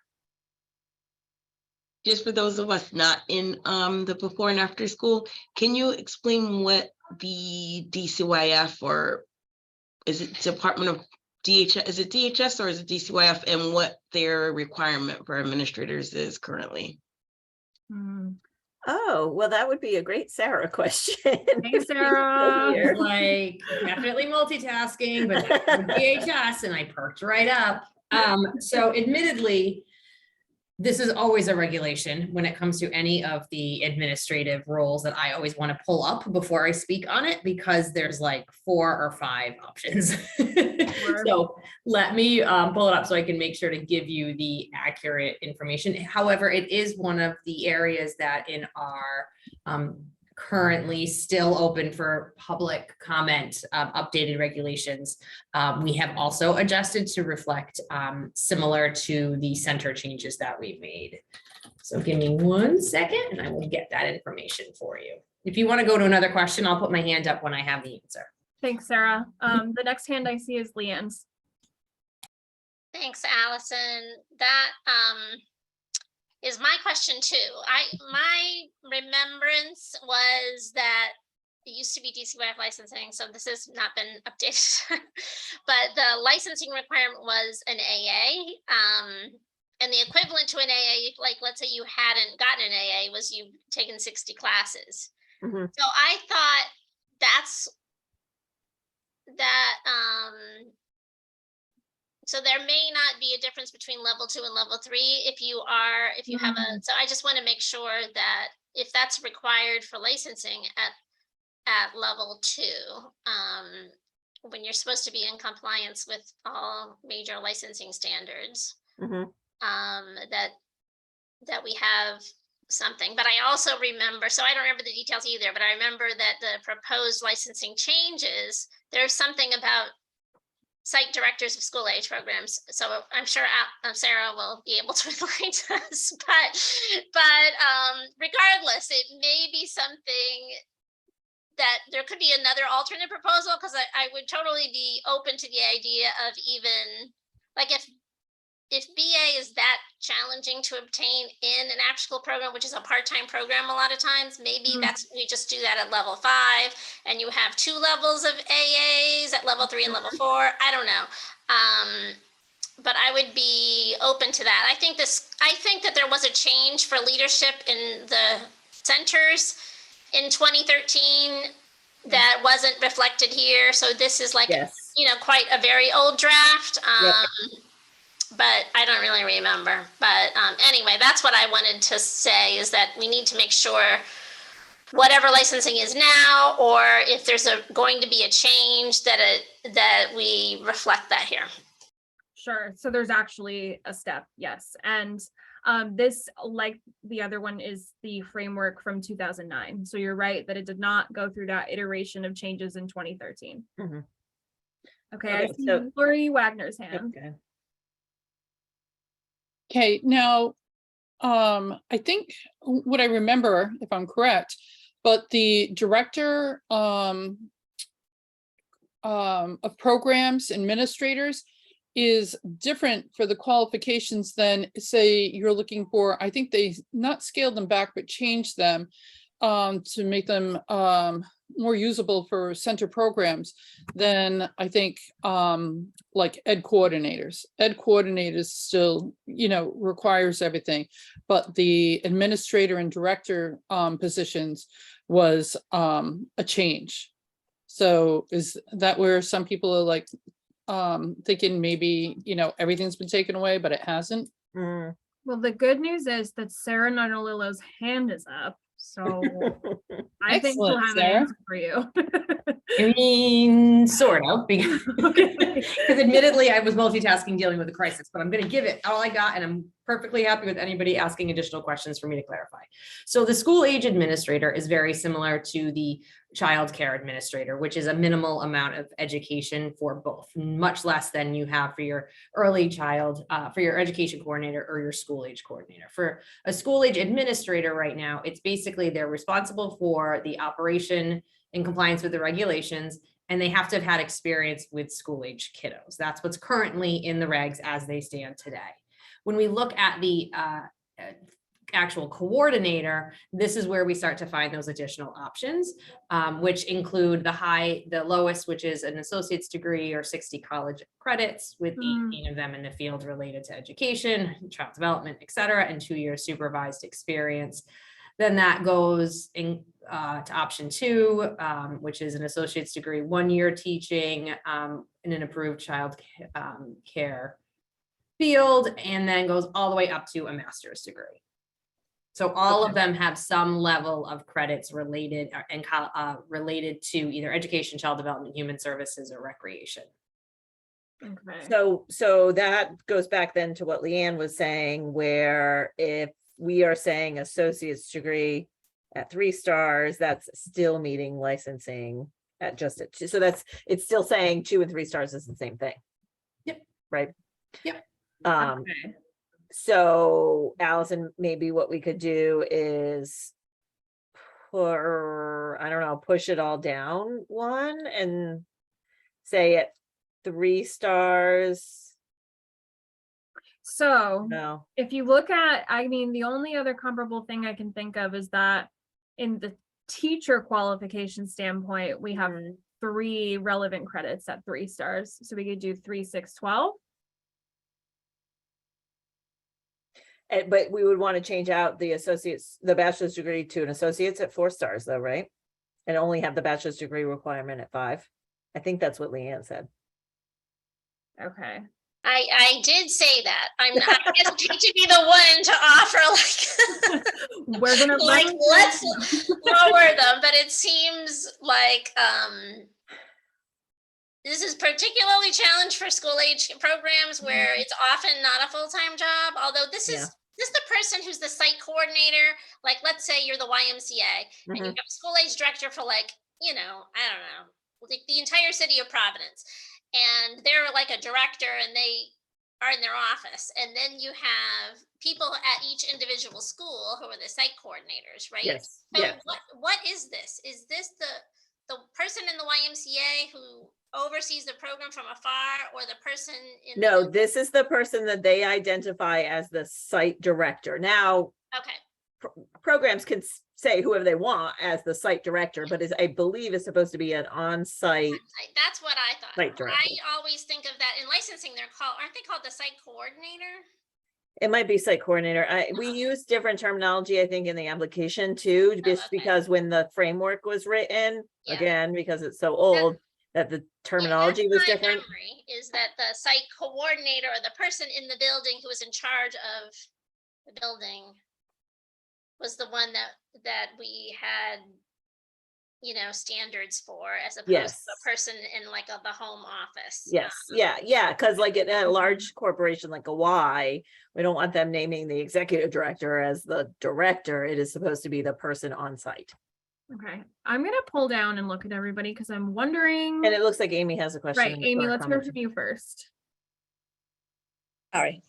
Just for those of us not in the before and after school, can you explain what the DCYF, or is it Department of DHS, is it DHS or is it DCYF, and what their requirement for administrators is currently? Oh, well, that would be a great Sarah question. Hey, Sarah. Here. Like definitely multitasking, but DHS, and I perked right up. So admittedly, this is always a regulation when it comes to any of the administrative roles that I always want to pull up before I speak on it, because there's like 4 or 5 options. So let me pull it up so I can make sure to give you the accurate information. However, it is one of the areas that in our currently still open for public comment, updated regulations. We have also adjusted to reflect similar to the center changes that we've made. So give me 1 second and I will get that information for you. If you want to go to another question, I'll put my hand up when I have the answer. Thanks, Sarah. The next hand I see is Leanne's. Thanks, Allison. That is my question too. My remembrance was that it used to be DCYF licensing, so this has not been updated. But the licensing requirement was an AA, and the equivalent to an AA, like let's say you hadn't gotten an AA, was you taken 60 classes. So I thought that's that. So there may not be a difference between level 2 and level 3 if you have a, so I just want to make sure that if that's required for licensing at level 2, when you're supposed to be in compliance with all major licensing standards, that we have something. But I also remember, so I don't remember the details either, but I remember that the proposed licensing changes, there's something about site directors of school age programs. So I'm sure Sarah will be able to enlighten us, but regardless, it may be something that there could be another alternate proposal, because I would totally be open to the idea of even like if BA is that challenging to obtain in an after school program, which is a part-time program a lot of times, maybe we just do that at level 5 and you have 2 levels of AAs at level 3 and level 4. I don't know. But I would be open to that. I think that there was a change for leadership in the centers in 2013 that wasn't reflected here. So this is like, quite a very old draft. But I don't really remember. But anyway, that's what I wanted to say, is that we need to make sure whatever licensing is now, or if there's going to be a change, that we reflect that here. Sure. So there's actually a step, yes. And this, like the other one, is the framework from 2009. So you're right that it did not go through that iteration of changes in 2013. Okay, I see Lori Wagner's hand. Okay, now, I think what I remember, if I'm correct, but the director of programs, administrators, is different for the qualifications than, say, you're looking for. I think they not scaled them back, but changed them to make them more usable for center programs than I think like ed coordinators. Ed coordinators still, requires everything, but the administrator and director positions was a change. So is that where some people are like, thinking maybe, everything's been taken away, but it hasn't? Mm. Well, the good news is that Sarah Nunalillo's hand is up, so I think we'll Excellent, have an Sarah. answer for you. I mean, sort of, because Okay. admittedly, I was multitasking dealing with a crisis, but I'm gonna give it all I got, and I'm perfectly happy with anybody asking additional questions for me to clarify. So the school age administrator is very similar to the child care administrator, which is a minimal amount of education for both, much less than you have for your early child, for your education coordinator or your school age coordinator. For a school age administrator right now, it's basically they're responsible for the operation in compliance with the regulations, and they have to have had experience with school age kiddos. That's what's currently in the regs as they stand today. When we look at the actual coordinator, this is where we start to find those additional options, which include the lowest, which is an associate's degree or 60 college credits, with 18 of them in the field related to education, child development, et cetera, and 2 years supervised experience. Then that goes to option 2, which is an associate's degree, 1 year teaching in an approved child care field, and then goes all the way up to a master's degree. So all of them have some level of credits related related to either education, child development, human services, or recreation. Okay. So that goes back then to what Leanne was saying, where if we are saying associate's degree at 3 stars, that's still meeting licensing at just at 2. So it's still saying 2 and 3 stars is the same thing. Yep. Right. Yep. Okay. So Allison, maybe what we could do is push it all down 1 and say at 3 stars. So No. if you look at, I mean, the only other comparable thing I can think of is that in the teacher qualification standpoint, we have 3 relevant credits at 3 stars. So we could do 3, 6, 12. But we would want to change out the bachelor's degree to an associate's at 4 stars though, right? And only have the bachelor's degree requirement at 5. I think that's what Leanne said. Okay. I did say that. I hesitate to be the one to offer We're gonna like let's lower them, but it seems like this is particularly challenged for school age programs where it's often not a full-time job, although this is the person who's the site coordinator. Like, let's say you're the YMCA and you have a school age director for I don't know, like the entire city of Providence. And they're like a director and they are in their office. And then you have people at each individual school who are the site coordinators, right? Yes. So what is this? Is this the person in the YMCA who oversees the program from afar, or the person in No, this is the person that they identify as the site director. Now, programs can say whoever they want as the site director, but I believe is supposed to be an on-site. That's what I thought. Site director. I always think of that in licensing. Aren't they called the site coordinator? It might be site coordinator. We use different terminology, I think, in the application too, just because when the framework was written, again, because it's so old, that the terminology was different. Memory is that the site coordinator, or the person in the building who was in charge of the building, was the one that we had, standards for, as opposed to a person in like the home office. Yes. Yeah. Because like in a large corporation like a Y, we don't want them naming the executive director as the director. It is supposed to be the person on site. Okay. I'm going to pull down and look at everybody because I'm wondering. And it looks like Amy has a question. Right, Amy, let's hear from you first. All right.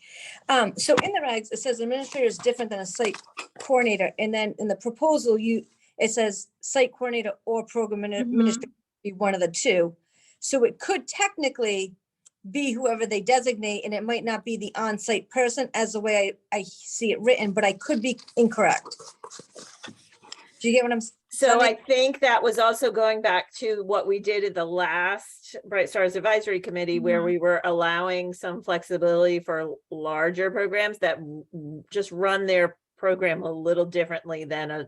So in the regs, it says administrator is different than a site coordinator. And then in the proposal, it says site coordinator or program administrator be one of the 2. So it could technically be whoever they designate, and it might not be the on-site person as the way I see it written, but I could be incorrect. Do you get what I'm saying? So I think that was also going back to what we did at the last BrightStars Advisory Committee, where we were allowing some flexibility for larger programs that just run their program a little differently than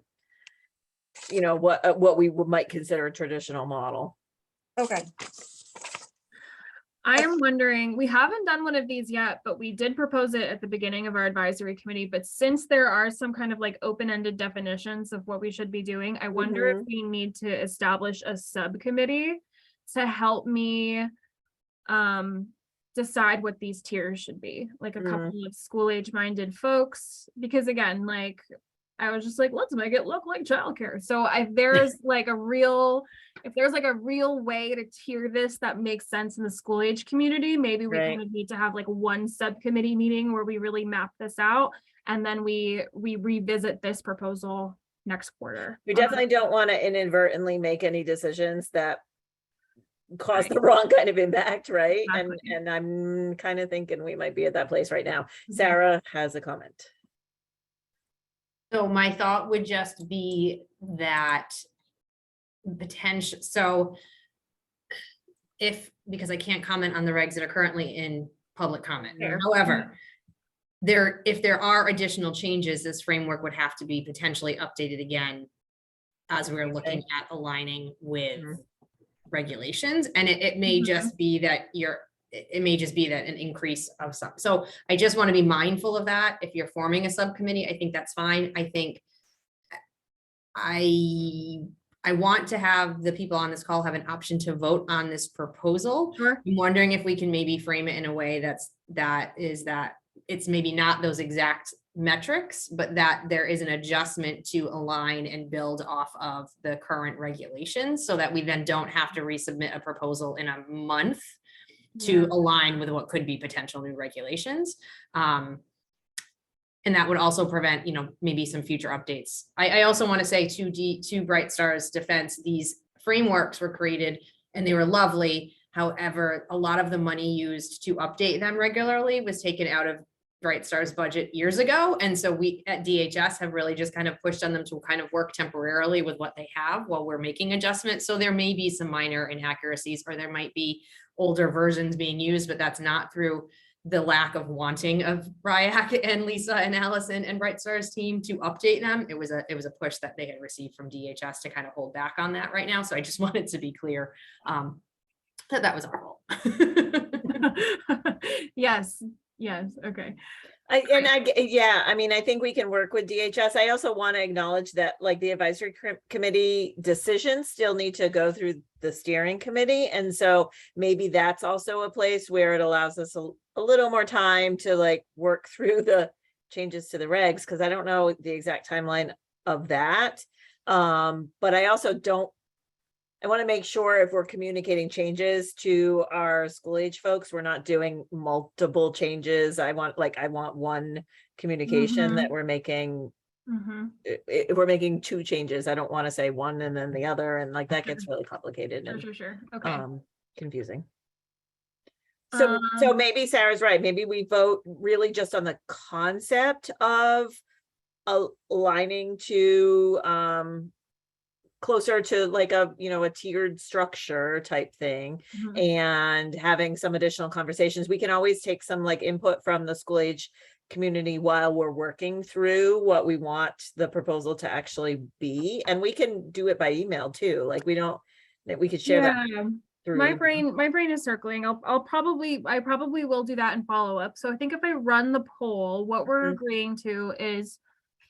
what we might consider a traditional model. Okay. I am wondering, we haven't done one of these yet, but we did propose it at the beginning of our advisory committee. But since there are some kind of like open-ended definitions of what we should be doing, I wonder if we need to establish a subcommittee to help me decide what these tiers should be, like a couple of school age minded folks, because again, like I was just like, let's make it look like childcare. So if there's like a real way to tier this that makes sense in the school age community, maybe we kind of need to have like one subcommittee meeting where we really map this out, and then we revisit this proposal next quarter. We definitely don't want to inadvertently make any decisions that cause the wrong kind of impact, right? Exactly. And I'm kind of thinking we might be at that place right now. Sarah has a comment. So my thought would just be that potential, so because I can't comment on the regs that are currently in public comment. However, if there are additional changes, this framework would have to be potentially updated again as we're looking at aligning with regulations. And it may just be that an increase of some. So I just want to be mindful of that. If you're forming a subcommittee, I think that's fine. I think I want to have the people on this call have an option to vote on this proposal. Sure. I'm wondering if we can maybe frame it in a way that it's maybe not those exact metrics, but that there is an adjustment to align and build off of the current regulations, so that we then don't have to resubmit a proposal in a month to align with what could be potential new regulations. And that would also prevent, maybe some future updates. I also want to say to BrightStars' defense, these frameworks were created and they were lovely. However, a lot of the money used to update them regularly was taken out of BrightStars' budget years ago. And so we at DHS have really just kind of pushed on them to kind of work temporarily with what they have while we're making adjustments. So there may be some minor inaccuracies, or there might be older versions being used, but that's not through the lack of wanting of Bryac and Lisa and Allison and BrightStars team to update them. It was a push that they had received from DHS to kind of hold back on that right now. So I just wanted to be clear that was our fault. Yes. Okay. I think we can work with DHS. I also want to acknowledge that like the advisory committee decisions still need to go through the steering committee. And so maybe that's also a place where it allows us a little more time to like work through the changes to the regs, because I don't know the exact timeline of that. But I also I want to make sure if we're communicating changes to our school age folks, we're not doing multiple changes. I want one communication that we're making. If we're making two changes, I don't want to say one and then the other, and like that gets really complicated and Sure. Okay. Confusing. So maybe Sarah's right. Maybe we vote really just on the concept of aligning to closer to like a tiered structure type thing, and having some additional conversations. We can always take some like input from the school age community while we're working through what we want the proposal to actually be, and we can do it by email too. Like we could share that through my brain is circling. I probably will do that in follow up. So I think if I run the poll, what we're agreeing to is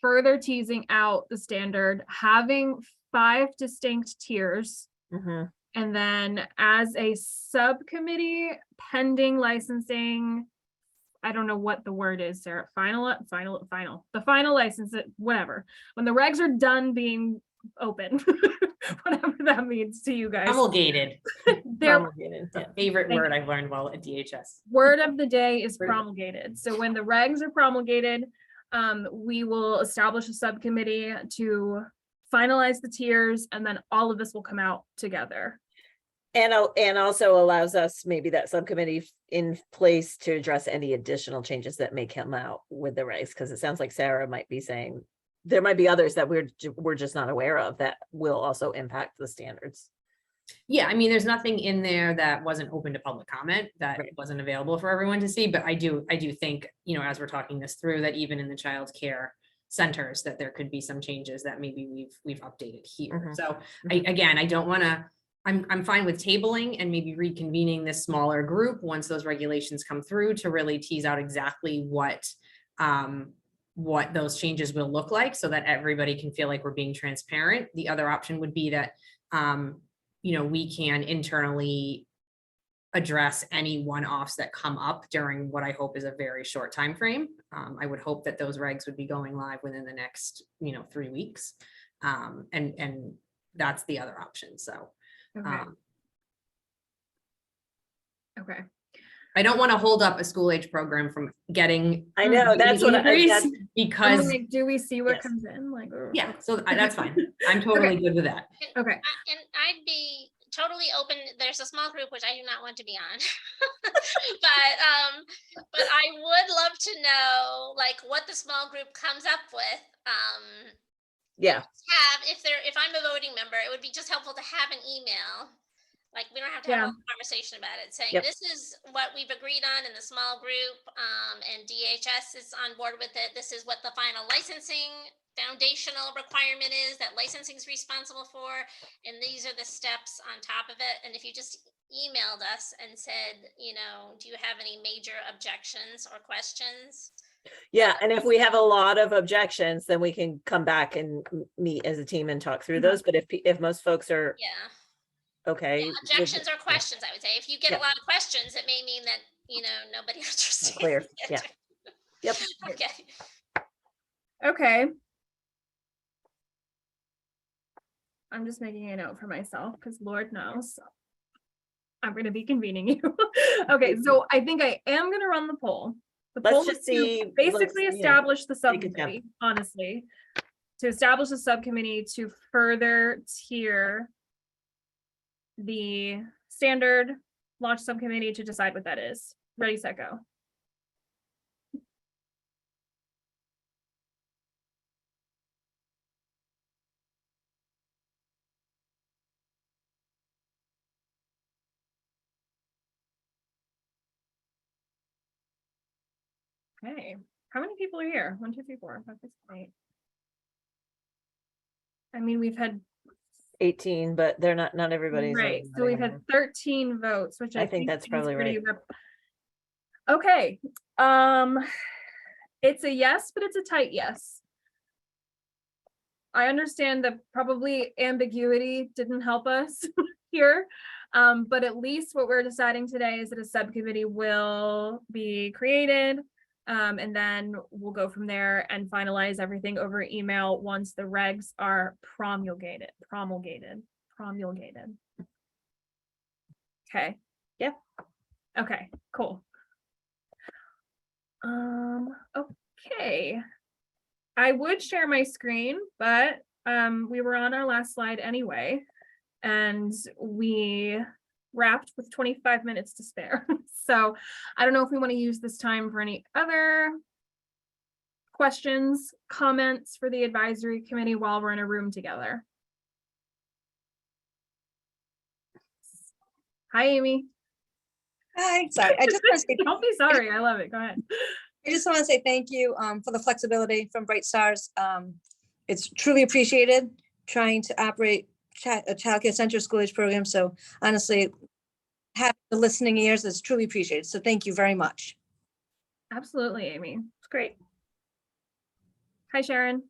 further teasing out the standard, having 5 distinct tiers, and then as a subcommittee, pending licensing, I don't know what the word is, Sarah, the final license, whatever, when the regs are done being open, whatever that means to you guys. Promulgated. Promulgated, yeah. Favorite word I've learned while at DHS. Word of the day is promulgated. So when the regs are promulgated, we will establish a subcommittee to finalize the tiers, and then all of this will come out together. And also allows us maybe that subcommittee in place to address any additional changes that may come out with the regs, because it sounds like Sarah might be saying there might be others that we're just not aware of that will also impact the standards. Yeah, I mean, there's nothing in there that wasn't open to public comment, that wasn't available for everyone to see. But I do think, as we're talking this through, that even in the child care centers, that there could be some changes that maybe we've updated here. So I don't want to I'm fine with tabling and maybe reconvening this smaller group once those regulations come through to really tease out exactly what those changes will look like so that everybody can feel like we're being transparent. The other option would be that, we can internally address any one-offs that come up during what I hope is a very short time frame. I would hope that those regs would be going live within the next, 3 weeks. And that's the other option. So, Okay. Okay. I don't want to hold up a school age program from getting. I know, that's what increase I'm because like, do we see what Yes. comes in? Like, yeah, so that's fine. I'm totally good with that. Okay. And I'd be totally open. There's a small group which I do not want to be on, but I would love to know like what the small group comes up with. Yeah. If I'm a voting member, it would be just helpful to have an email. Like we don't have to have a conversation about it, saying this is what we've agreed on in the small group, and DHS is on board with it. This is what the final licensing foundational requirement is that licensing is responsible for, and these are the steps on top of it. And if you just emailed us and said, do you have any major objections or questions? Yeah, and if we have a lot of objections, then we can come back and meet as a team and talk through those. But if most folks are okay, objections or questions, I would say. If you get a lot of questions, it may mean that nobody understands. Clear. Yeah. Yep. Okay. Okay. I'm just making a note for myself because Lord knows I'm going to be convening you. Okay, so I think I am going to run the poll. The Let's poll just is to see. basically establish the take it down. subcommittee, honestly, to establish a subcommittee to further tier the standard launch subcommittee to decide what that is. Ready, set, go. Okay, how many people are here? 1, 2, 3, 4, 5, 6, 7, 8. I mean, we've had 18, but they're not everybody's right. So we've had 13 votes, which I think that's is probably pretty right. Okay. It's a yes, but it's a tight yes. I understand that probably ambiguity didn't help us here. But at least what we're deciding today is that a subcommittee will be created. And then we'll go from there and finalize everything over email once the regs are promulgated. Okay. Yep. Okay, cool. Okay. I would share my screen, but we were on our last slide anyway, and we wrapped with 25 minutes to spare. So I don't know if we want to use this time for any other questions, comments for the advisory committee while we're in a room together. Hi, Amy. Hi, sorry. I just want to say, Don't be sorry. I love it. Go ahead. I just want to say thank you for the flexibility from BrightStars. It's truly appreciated trying to operate a childcare center school age program. So honestly, having the listening ears is truly appreciated. So thank you very much. Absolutely, Amy. It's great. Hi, Sharon.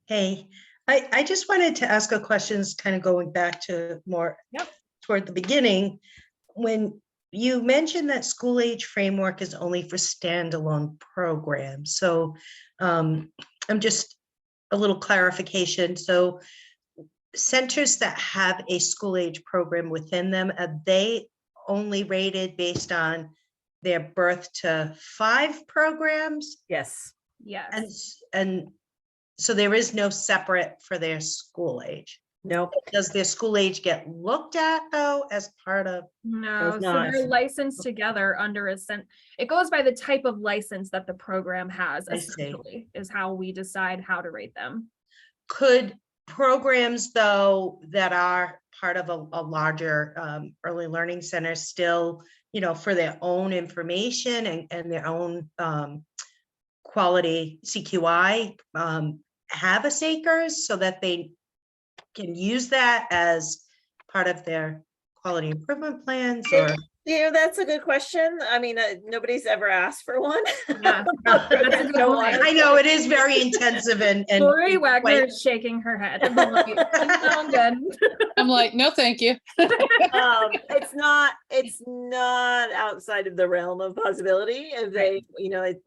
Hey, I just wanted to ask a question, kind of going back to more toward the beginning. When you mentioned that school age framework is only for standalone programs. So I'm just a little clarification. So centers that have a school age program within them, are they only rated based on their birth to 5 programs? Yes. Yes. And so there is no separate for their school age. Nope. Does their school age get looked at though as part of? No, so they're licensed together under a it goes by the type of license that the program has, essentially, is how we decide how to rate them. Could programs though that are part of a larger early learning center still, for their own information and their own quality CQI have a SACRS so that they can use that as part of their quality improvement plans or? Yeah, that's a good question. I mean, nobody's ever asked for one. Yeah, that's a good point. I know it is very intensive and. Lori quite- Wagner is shaking her head. I'm like, "No, I'm good." I'm like, no, thank you. It's not outside of the realm of possibility. If they,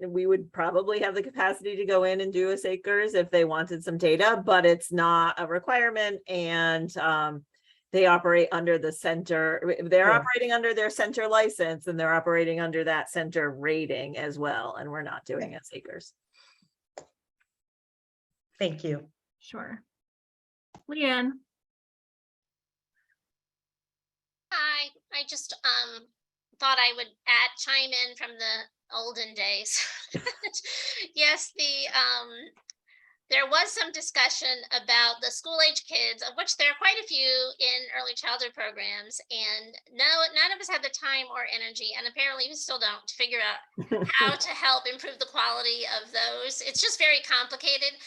we would probably have the capacity to go in and do a Sakers if they wanted some data, but it's not a requirement. And they operate under the center. They're Yeah. operating under their center license, and they're operating under that center rating as well. And we're not doing a Sakers. Thank you. Sure. Leanne. Hi, I just thought I would chime in from the olden days. Yes, there was some discussion about the school age kids, of which there are quite a few in early childhood programs, and none of us had the time or energy, and apparently we still don't, to figure out how to help improve the quality of those. It's just very complicated.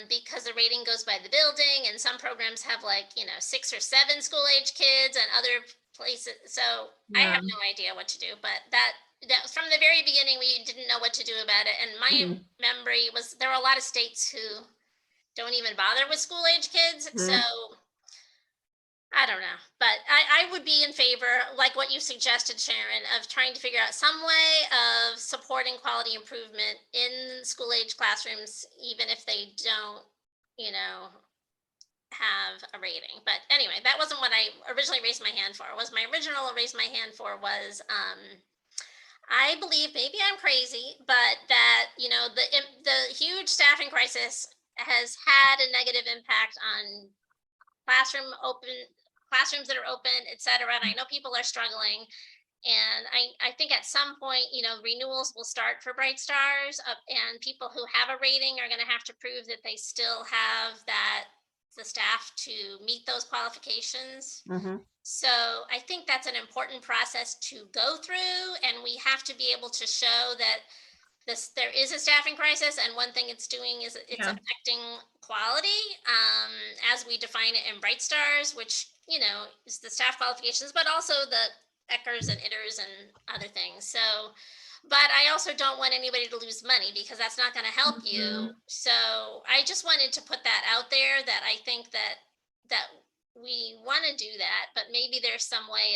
Because the rating goes by the building, and some programs have 6 or 7 school age kids, and other places. So I have no idea what to do, but that from the very beginning, we didn't know what to do about it. And my memory was there are a lot of states who don't even bother with school age kids. So I don't know, but I would be in favor, like what you suggested, Sharon, of trying to figure out some way of supporting quality improvement in school age classrooms, even if they don't, have a rating. But anyway, that wasn't what I originally raised my hand for. My original raised my hand for was, I believe, maybe I'm crazy, but that, the huge staffing crisis has had a negative impact on classrooms that are open, et cetera. And I know people are struggling. And I think at some point, renewals will start for BrightStars, and people who have a rating are going to have to prove that they still have the staff to meet those qualifications. So I think that's an important process to go through, and we have to be able to show that there is a staffing crisis, and one thing it's doing is it's affecting quality as we define it in BrightStars, which is the staff qualifications, but also the ECHRs and ITERs and other things. So, but I also don't want anybody to lose money, because that's not going to help you. So I just wanted to put that out there, that I think that we want to do that, but maybe there's some way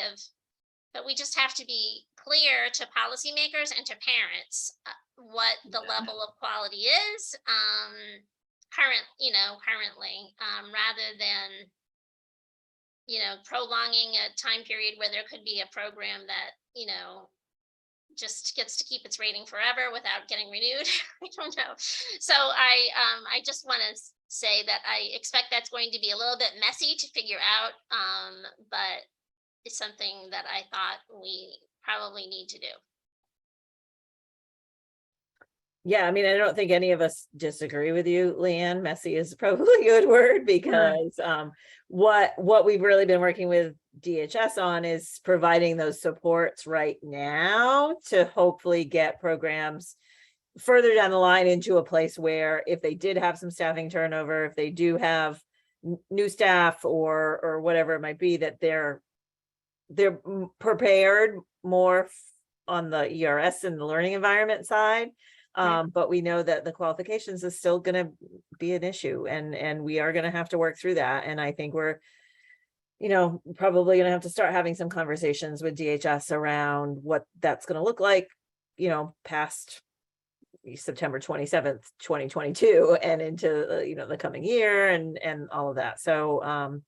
but we just have to be clear to policymakers and to parents what the level of quality is currently, rather than prolonging a time period where there could be a program that just gets to keep its rating forever without getting renewed. I don't know. So I just want to say that I expect that's going to be a little bit messy to figure out, but it's something that I thought we probably need to do. Yeah, I mean, I don't think any of us disagree with you, Leanne. Messy is probably a good word, because what we've really been working with DHS on is providing those supports right now to hopefully get programs further down the line into a place where, if they did have some staffing turnover, if they do have new staff or whatever it might be, that they're prepared more on the ERS and the learning environment side. But we know that the qualifications is still going to be an issue, and we are going to have to work through that. And I think we're, probably going to have to start having some conversations with DHS around what that's going to look like, past September 27th, 2022 and into, the coming year and all of that. So,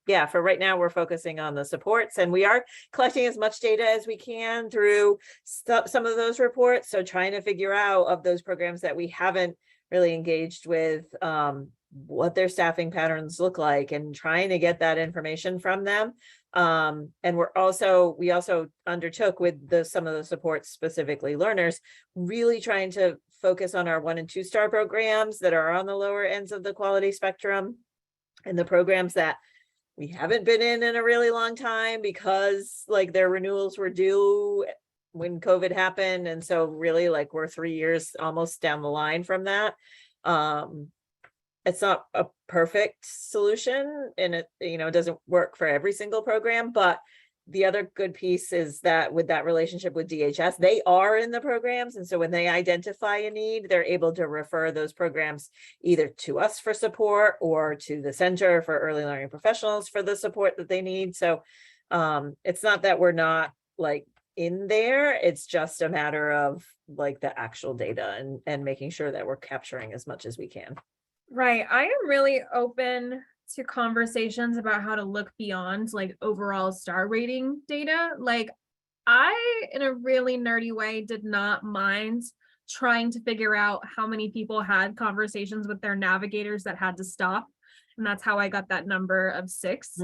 yeah, for right now, we're focusing on the supports, and we are collecting as much data as we can through some of those reports. So trying to figure out, of those programs that we haven't really engaged with, what their staffing patterns look like, and trying to get that information from them. And we also undertook with some of the supports, specifically learners, really trying to focus on our 1- and 2-star programs that are on the lower ends of the quality spectrum, and the programs that we haven't been in a really long time, because their renewals were due when COVID happened. And so really we're 3 years almost down the line from that. it's not a perfect solution, and it, doesn't work for every single program, but the other good piece is that with that relationship with DHS, they are in the programs. And so when they identify a need, they're able to refer those programs either to us for support or to the Center for Early Learning Professionals for the support that they need. So it's not that we're not like in there, it's just a matter of like the actual data and making sure that we're capturing as much as we can. Right. I am really open to conversations about how to look beyond like overall star rating data. Like I, in a really nerdy way, did not mind trying to figure out how many people had conversations with their navigators that had to stop. And that's how I got that number of 6.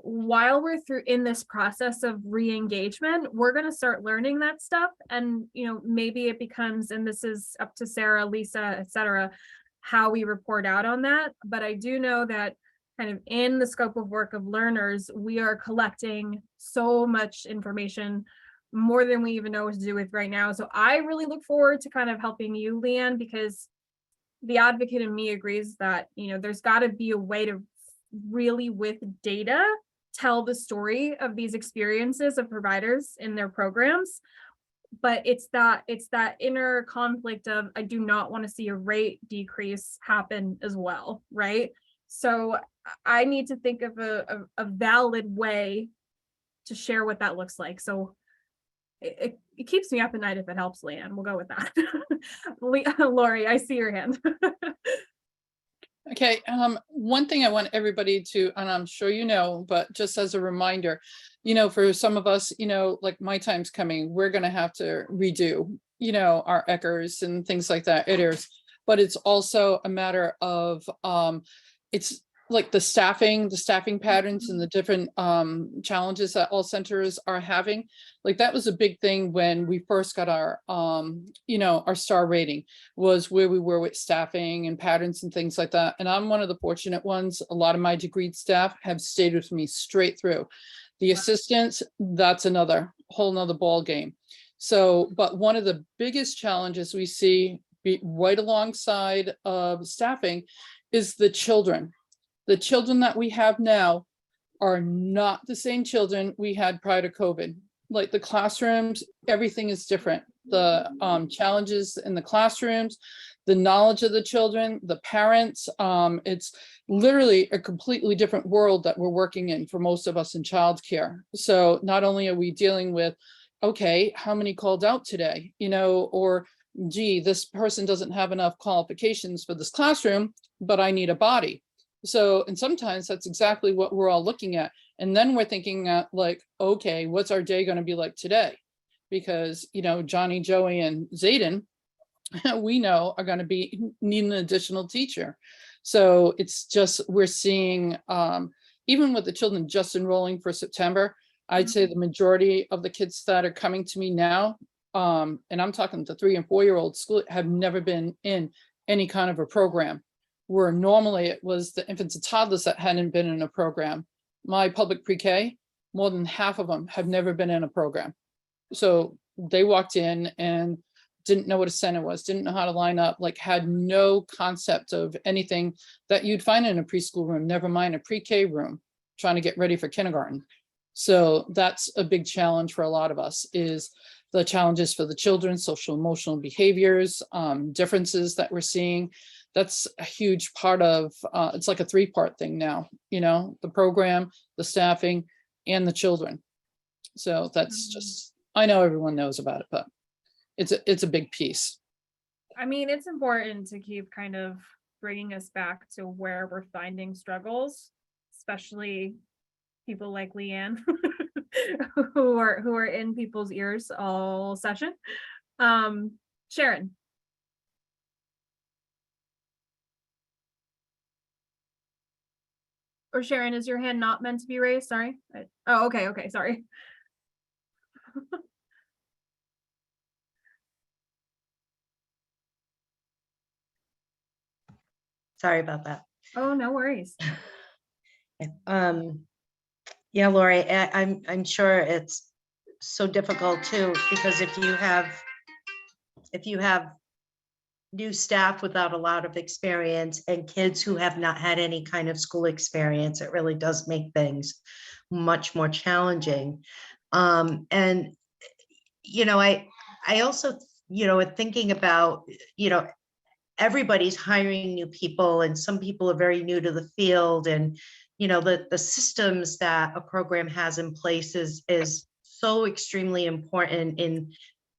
While we're in this process of re-engagement, we're going to start learning that stuff. And, maybe it becomes, and this is up to Sarah, Lisa, etc., how we report out on that. But I do know that kind of in the scope of work of learners, we are collecting so much information, more than we even know what to do with right now. So I really look forward to kind of helping you, Leanne, because the advocate in me agrees that, there's got to be a way to really, with data, tell the story of these experiences of providers in their programs. But it's that inner conflict of, I do not want to see a rate decrease happen as well, right? So I need to think of a valid way to share what that looks like. So it keeps me up at night if it helps, Leanne. We'll go with that. Lori, I see your hand. Okay, one thing I want everybody to, and I'm sure but just as a reminder, for some of us, like my time's coming, we're gonna have to redo, our ECHRs and things like that. It is, but it's also a matter of, it's like the staffing patterns and the different challenges that all centers are having. Like that was a big thing when we first got our, our star rating, was where we were with staffing and patterns and things like that. And I'm one of the fortunate ones. A lot of my degreed staff have stayed with me straight through. The assistants, that's another whole nother ball game. So, but one of the biggest challenges we see right alongside of staffing is the children. The children that we have now are not the same children we had prior to COVID. Like the classrooms, everything is different. The challenges in the classrooms, the knowledge of the children, the parents, it's literally a completely different world that we're working in for most of us in childcare. So not only are we dealing with, okay, how many called out today, or gee, this person doesn't have enough qualifications for this classroom, but I need a body. So, and sometimes that's exactly what we're all looking at. And then we're thinking like, okay, what's our day going to be like today? Because, Johnny, Joey, and Zayden, we know are going to be needing an additional teacher. So it's just, we're seeing, even with the children just enrolling for September, I'd say the majority of the kids that are coming to me now, and I'm talking the 3 and 4-year-old school, have never been in any kind of a program. Where normally it was the infants and toddlers that hadn't been in a program. My public pre-K, more than half of them have never been in a program. So they walked in and didn't know what a center was, didn't know how to line up, like had no concept of anything that you'd find in a preschool room, never mind a pre-K room, trying to get ready for kindergarten. So that's a big challenge for a lot of us, is the challenges for the children, social emotional behaviors, differences that we're seeing. That's a huge part of, it's like a 3-part thing now, the program, the staffing, and the children. So that's just, I know everyone knows about it, but it's a big piece. I mean, it's important to keep kind of bringing us back to where we're finding struggles, especially people like Leanne, who are in people's ears all session. Sharon. Or Sharon, is your hand not meant to be raised? Sorry. Oh, okay, sorry. Sorry about that. Oh, no worries. Yeah, Lori, I'm sure it's so difficult too, because if you have new staff without a lot of experience and kids who have not had any kind of school experience, it really does make things much more challenging. And, I also, thinking about, everybody's hiring new people and some people are very new to the field, and, the systems that a program has in place is so extremely important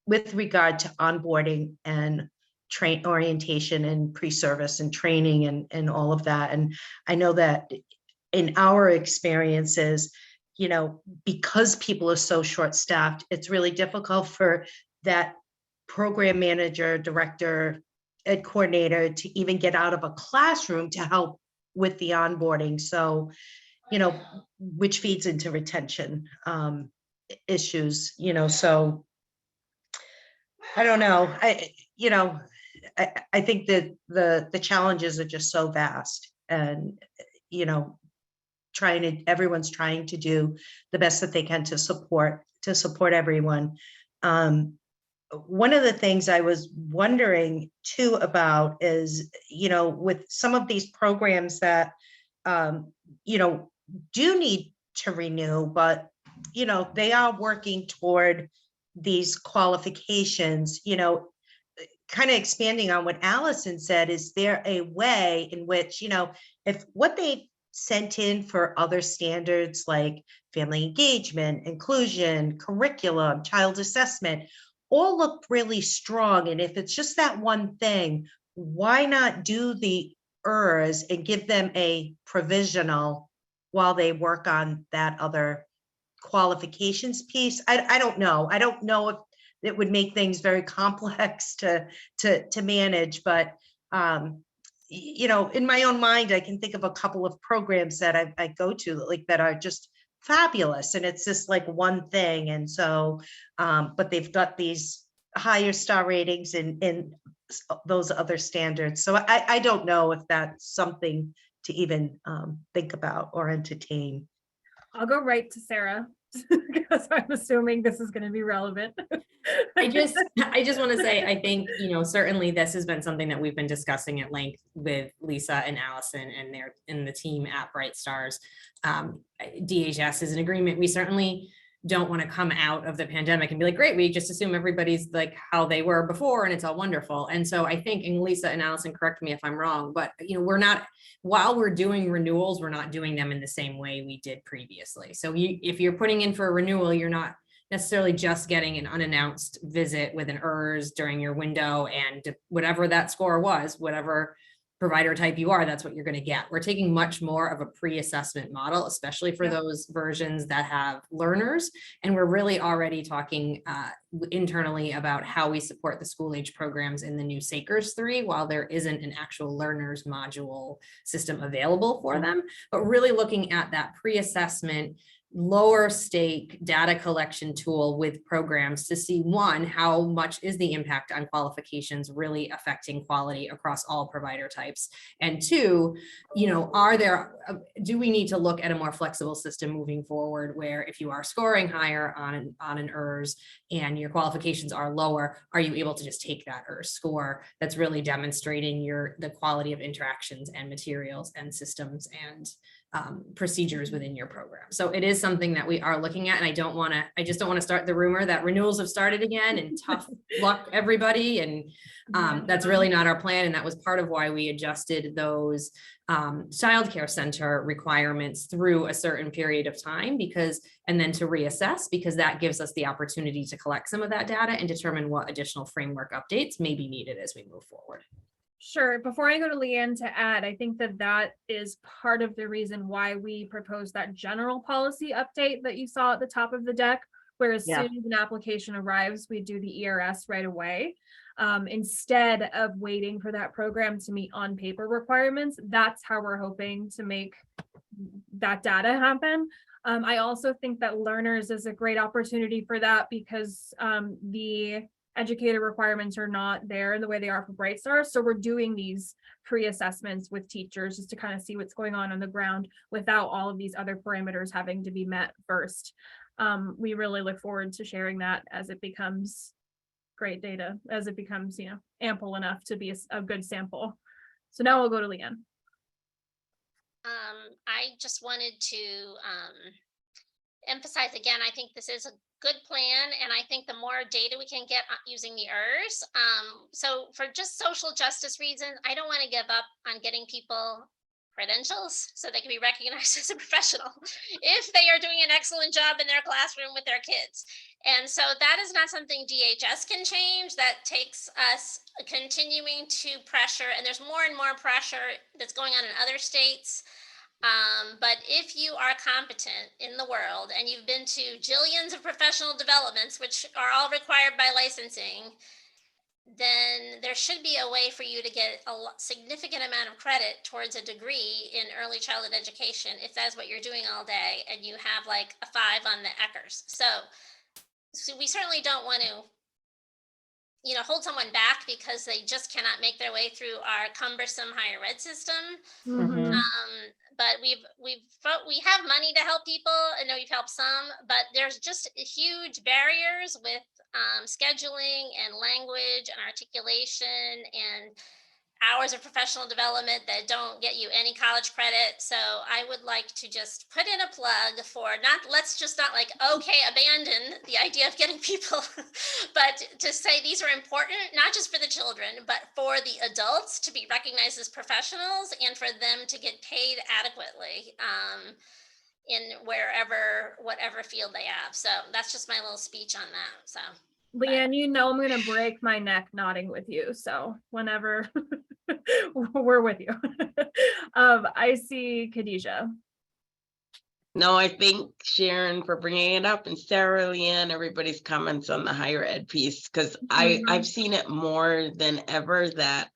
with regard to onboarding and train orientation and pre-service and training and all of that. And I know that in our experiences, because people are so short-staffed, it's really difficult for that program manager, director, ed coordinator to even get out of a classroom to help with the onboarding. So, which feeds into retention issues, so I don't know. I think that the challenges are just so vast, and, everyone's trying to do the best that they can to support everyone. One of the things I was wondering too about is, with some of these programs that, do need to renew, but, they are working toward these qualifications, kind of expanding on what Allison said, is there a way in which, if what they sent in for other standards like family engagement, inclusion, curriculum, child assessment, all look really strong. And if it's just that one thing, why not do the ERS and give them a provisional while they work on that other qualifications piece? I don't know. I don't know if it would make things very complex to manage, but in my own mind, I can think of a couple of programs that I go to that are just fabulous, and it's just like one thing. And so, but they've got these higher star ratings in those other standards. So I don't know if that's something to even think about or entertain. I'll go right to Sarah because I'm assuming this is going to be relevant. I just want to say, I think, certainly this has been something that we've been discussing at length with Lisa and Allison and the team at BrightStars. DHS is an agreement. We certainly don't want to come out of the pandemic and be like, great, we just assume everybody's like how they were before and it's all wonderful. And so I think, and Lisa and Allison, correct me if I'm wrong, but we're not, while we're doing renewals, we're not doing them in the same way we did previously. So if you're putting in for a renewal, you're not necessarily just getting an unannounced visit with an ERS during your window, and whatever that score was, whatever provider type you are, that's what you're going to get. We're taking much more of a pre-assessment model, especially for those versions that have learners. And we're really already talking internally about how we support the school age programs in the new SACRS 3, while there isn't an actual learners module system available for them, but really looking at that pre-assessment, lower stake data collection tool with programs to see, one, how much is the impact on qualifications really affecting quality across all provider types, and two, do we need to look at a more flexible system moving forward, where if you are scoring higher on an ERS and your qualifications are lower, are you able to just take that ERS score that's really demonstrating the quality of interactions and materials and systems and procedures within your program. So it is something that we are looking at, and I just don't want to start the rumor that renewals have started again and tough luck everybody. And that's really not our plan. And that was part of why we adjusted those childcare center requirements through a certain period of time, and then to reassess, because that gives us the opportunity to collect some of that data and determine what additional framework updates may be needed as we move forward. Sure. Before I go to Leanne to add, I think that is part of the reason why we proposed that general policy update that you saw at the top of the deck, where as soon as an application arrives, we do the ERS right away. Instead of waiting for that program to meet on paper requirements. That's how we're hoping to make that data happen. I also think that learners is a great opportunity for that, because the educator requirements are not there the way they are for BrightStars. So we're doing these pre-assessments with teachers just to kind of see what's going on the ground without all of these other parameters having to be met first. We really look forward to sharing that as it becomes great data as it becomes, ample enough to be a good sample. So now we'll go to Leanne. I just wanted to emphasize again, I think this is a good plan, and I think the more data we can get using the ERS. So for just social justice reasons, I don't want to give up on getting people credentials so they can be recognized as a professional if they are doing an excellent job in their classroom with their kids. And so that is not something DHS can change. That takes us continuing to pressure, and there's more and more pressure that's going on in other states. But if you are competent in the world and you've been to jillions of professional developments, which are all required by licensing, then there should be a way for you to get a significant amount of credit towards a degree in early childhood education if that's what you're doing all day and you have like a 5 on the ECHRS. So we certainly don't want to hold someone back because they just cannot make their way through our cumbersome higher ed system. But we have money to help people. I know we've helped some, but there's just huge barriers with scheduling and language and articulation and hours of professional development that don't get you any college credit. So I would like to just put in a plug for let's just not like, okay, abandon the idea of getting people, but to say these are important, not just for the children, but for the adults to be recognized as professionals and for them to get paid adequately in whatever field they have. So that's just my little speech on that. So Leanne, I'm going to break my neck nodding with you. So whenever we're with you. I see Khadijah. No, I thank Sharon for bringing it up, and Sarah, Leanne, everybody's comments on the higher ed piece, because I've seen it more than ever that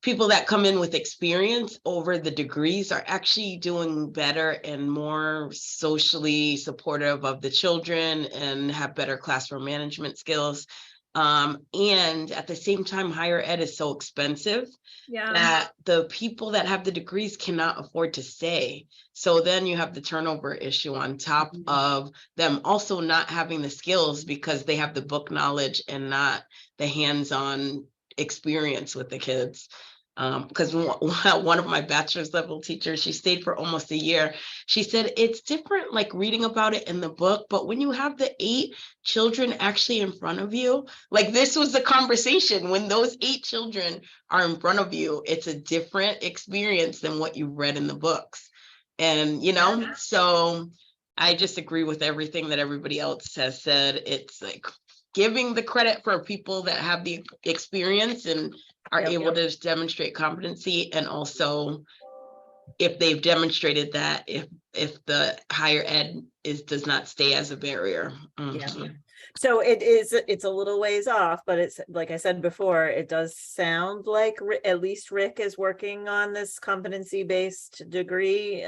people that come in with experience over the degrees are actually doing better and more socially supportive of the children and have better classroom management skills. And at the same time, higher ed is so expensive that the people that have the degrees cannot afford to stay. So then you have the turnover issue on top of them also not having the skills because they have the book knowledge and not the hands-on experience with the kids. Because one of my bachelor's level teachers, she stayed for almost a year. She said, it's different like reading about it in the book, but when you have the 8 children actually in front of you, like this was the conversation, when those 8 children are in front of you, it's a different experience than what you read in the books. And, so I just agree with everything that everybody else has said. It's like giving the credit for people that have the experience and are able to demonstrate competency, and also if they've demonstrated that if the higher ed does not stay as a barrier. So it's a little ways off, but it's like I said before, it does sound like at least Rick is working on this competency-based degree.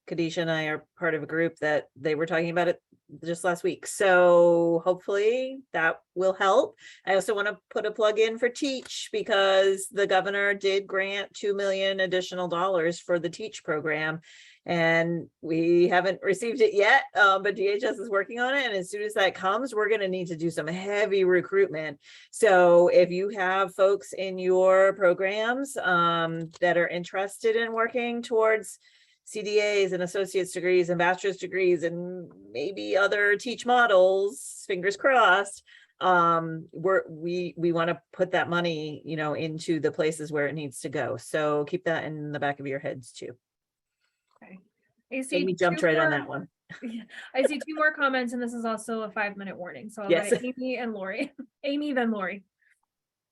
Khadijah and I are part of a group that they were talking about it just last week. So hopefully that will help. I also want to put a plug in for Teach, because the governor did grant $2 million additional dollars for the Teach program. And we haven't received it yet, but DHS is working on it. And as soon as that comes, we're going to need to do some heavy recruitment. So if you have folks in your programs that are interested in working towards CDAs and associate's degrees and bachelor's degrees and maybe other Teach models, fingers crossed, we want to put that money, into the places where it needs to go. So keep that in the back of your heads too. Okay. Amy jumped right on that one. I see 2 more comments, and this is also a 5-minute warning. So I'll write Amy and Lori. Amy, then Lori.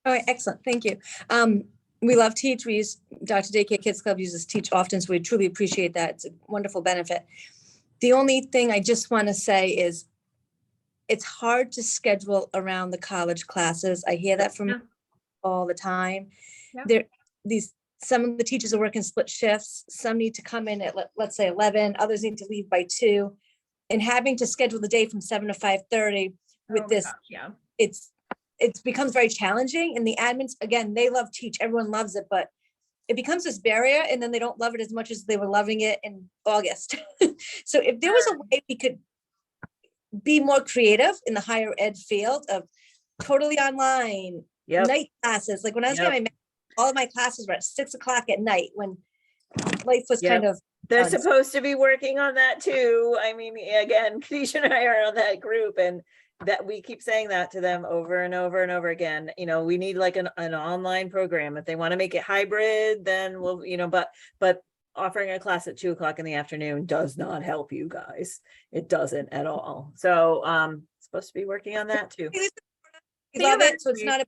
All right, excellent. Thank you. We love Teach. We use Dr. Daycare Kids Club uses Teach often, so we truly appreciate that. It's a wonderful benefit. The only thing I just want to say is it's hard to schedule around the college classes. I hear that from all the time. Some of the teachers are working split shifts. Some need to come in at, let's say 11, others need to leave by 2. And having to schedule the day from 7 to 5:30 with it becomes very challenging. And the admins, again, they love Teach, everyone loves it, but it becomes this barrier, and then they don't love it as much as they were loving it in August. So if there was a way we could be more creative in the higher ed field of totally online, Yep. night classes. Like when I was Yep. getting my, all of my classes were at 6 o'clock at night when life was Yep. kind of. They're done. supposed to be working on that too. I mean, again, Khadijah and I are on that group, and that we keep saying that to them over and over and over again. You know, we need like an online program. If they want to make it hybrid, then we'll, you know, but offering a class at 2 o'clock in the afternoon does not help you guys. It doesn't at all. So supposed to be working on that too. We love it, so it's not a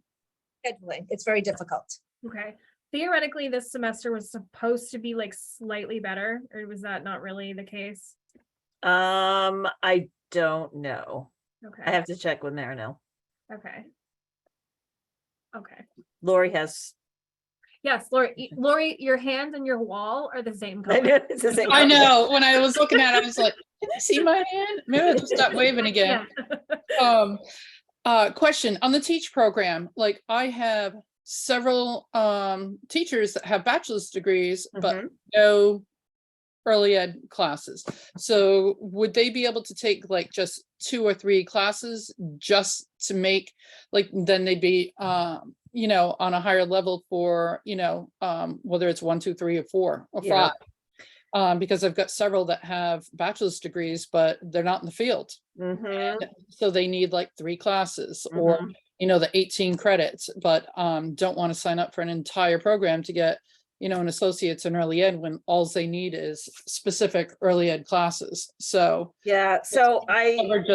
scheduling. It's very difficult. Okay. Theoretically, this semester was supposed to be like slightly better, or was that not really the case? I don't know. Okay. I have to check with Marinelle. Okay. Okay. Lori has. Yes, Lori, your hand and your wall are the same I color. know, it's the same I color. know, when I was looking at it, I was like, "Can you see my hand? Maybe I have to stop waving again." Question on the teach program, like I have several teachers that have bachelor's degrees, but no early ed classes. So would they be able to take like just 2 or 3 classes just to make, like, then they'd be you know, on a higher level for, you know, whether it's 1, 2, 3 or 4 or 5? Because I've got several that have bachelor's degrees, but they're not in the field. And so they need like 3 classes or, you know, the 18 credits, but don't want to sign up for an entire program to get, you know, an associate's in early ed when all they need is specific early ed classes. So yeah, so or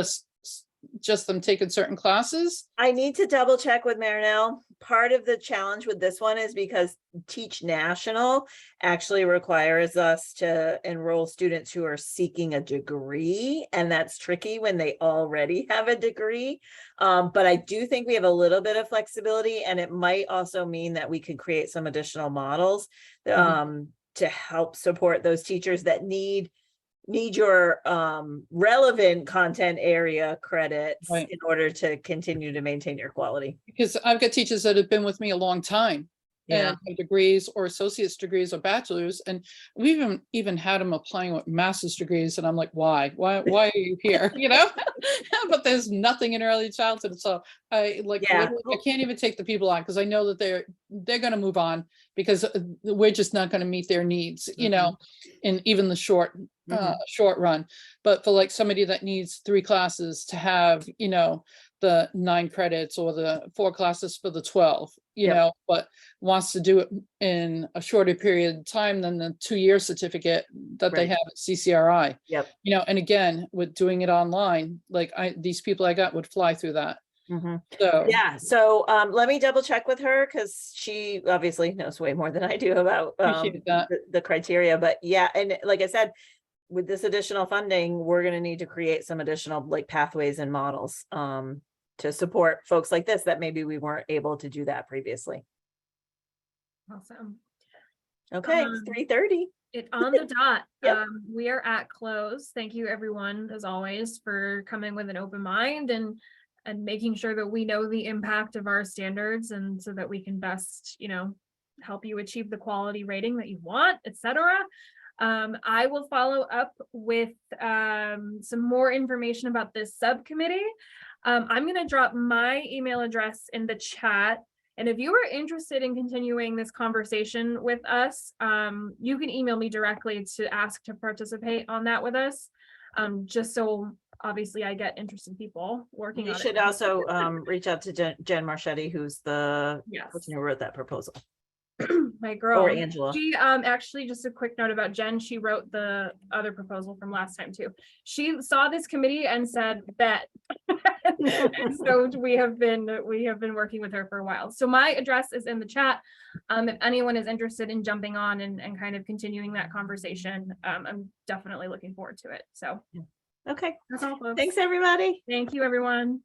just them taking certain classes. I need to double check with Marinelle. Part of the challenge with this one is because Teach National actually requires us to enroll students who are seeking a degree, and that's tricky when they already have a degree. But I do think we have a little bit of flexibility, and it might also mean that we could create some additional models to help support those teachers that need your relevant content area credits in order to continue to maintain your quality. Because I've got teachers that have been with me a long time and have degrees or associate's degrees or bachelor's, and we've even had them applying with master's degrees, and I'm like, why are you here? You know, but there's nothing in early childhood, so I like I can't even take the people on because I know that they're going to move on because we're just not going to meet their needs, you know, in even the short run. But for like somebody that needs 3 classes to have, you know, the 9 credits or the 4 classes for the 12, you know, but wants to do it in a shorter period of time than the 2-year certificate that they have at CCRI. You know, and again, with doing it online, like these people I got would fly through that. So yeah, so let me double check with her because she obviously knows way more than I do about the criteria. But yeah, and like I said, with this additional funding, we're going to need to create some additional like pathways and models to support folks like this that maybe we weren't able to do that previously. Awesome. Okay, it's 3:30. It's on the dot. We are at close. Thank you everyone, as always, for coming with an open mind and making sure that we know the impact of our standards, and so that we can best, you know, help you achieve the quality rating that you want, etc. I will follow up with some more information about this subcommittee. I'm going to drop my email address in the chat. And if you are interested in continuing this conversation with us, you can email me directly to ask to participate on that with us. Just so obviously I get interested people working on it. You should also reach out to Jen Marchetti, who's the person who wrote that proposal. My girl, or Angela. She actually, just a quick note about Jen, she wrote the other proposal from last time too. She saw this committee and said bet. So we have been working with her for a while. So my address is in the chat. If anyone is interested in jumping on and kind of continuing that conversation, I'm definitely looking forward to it. So okay, that's all, folks. Thanks everybody. Thank you everyone.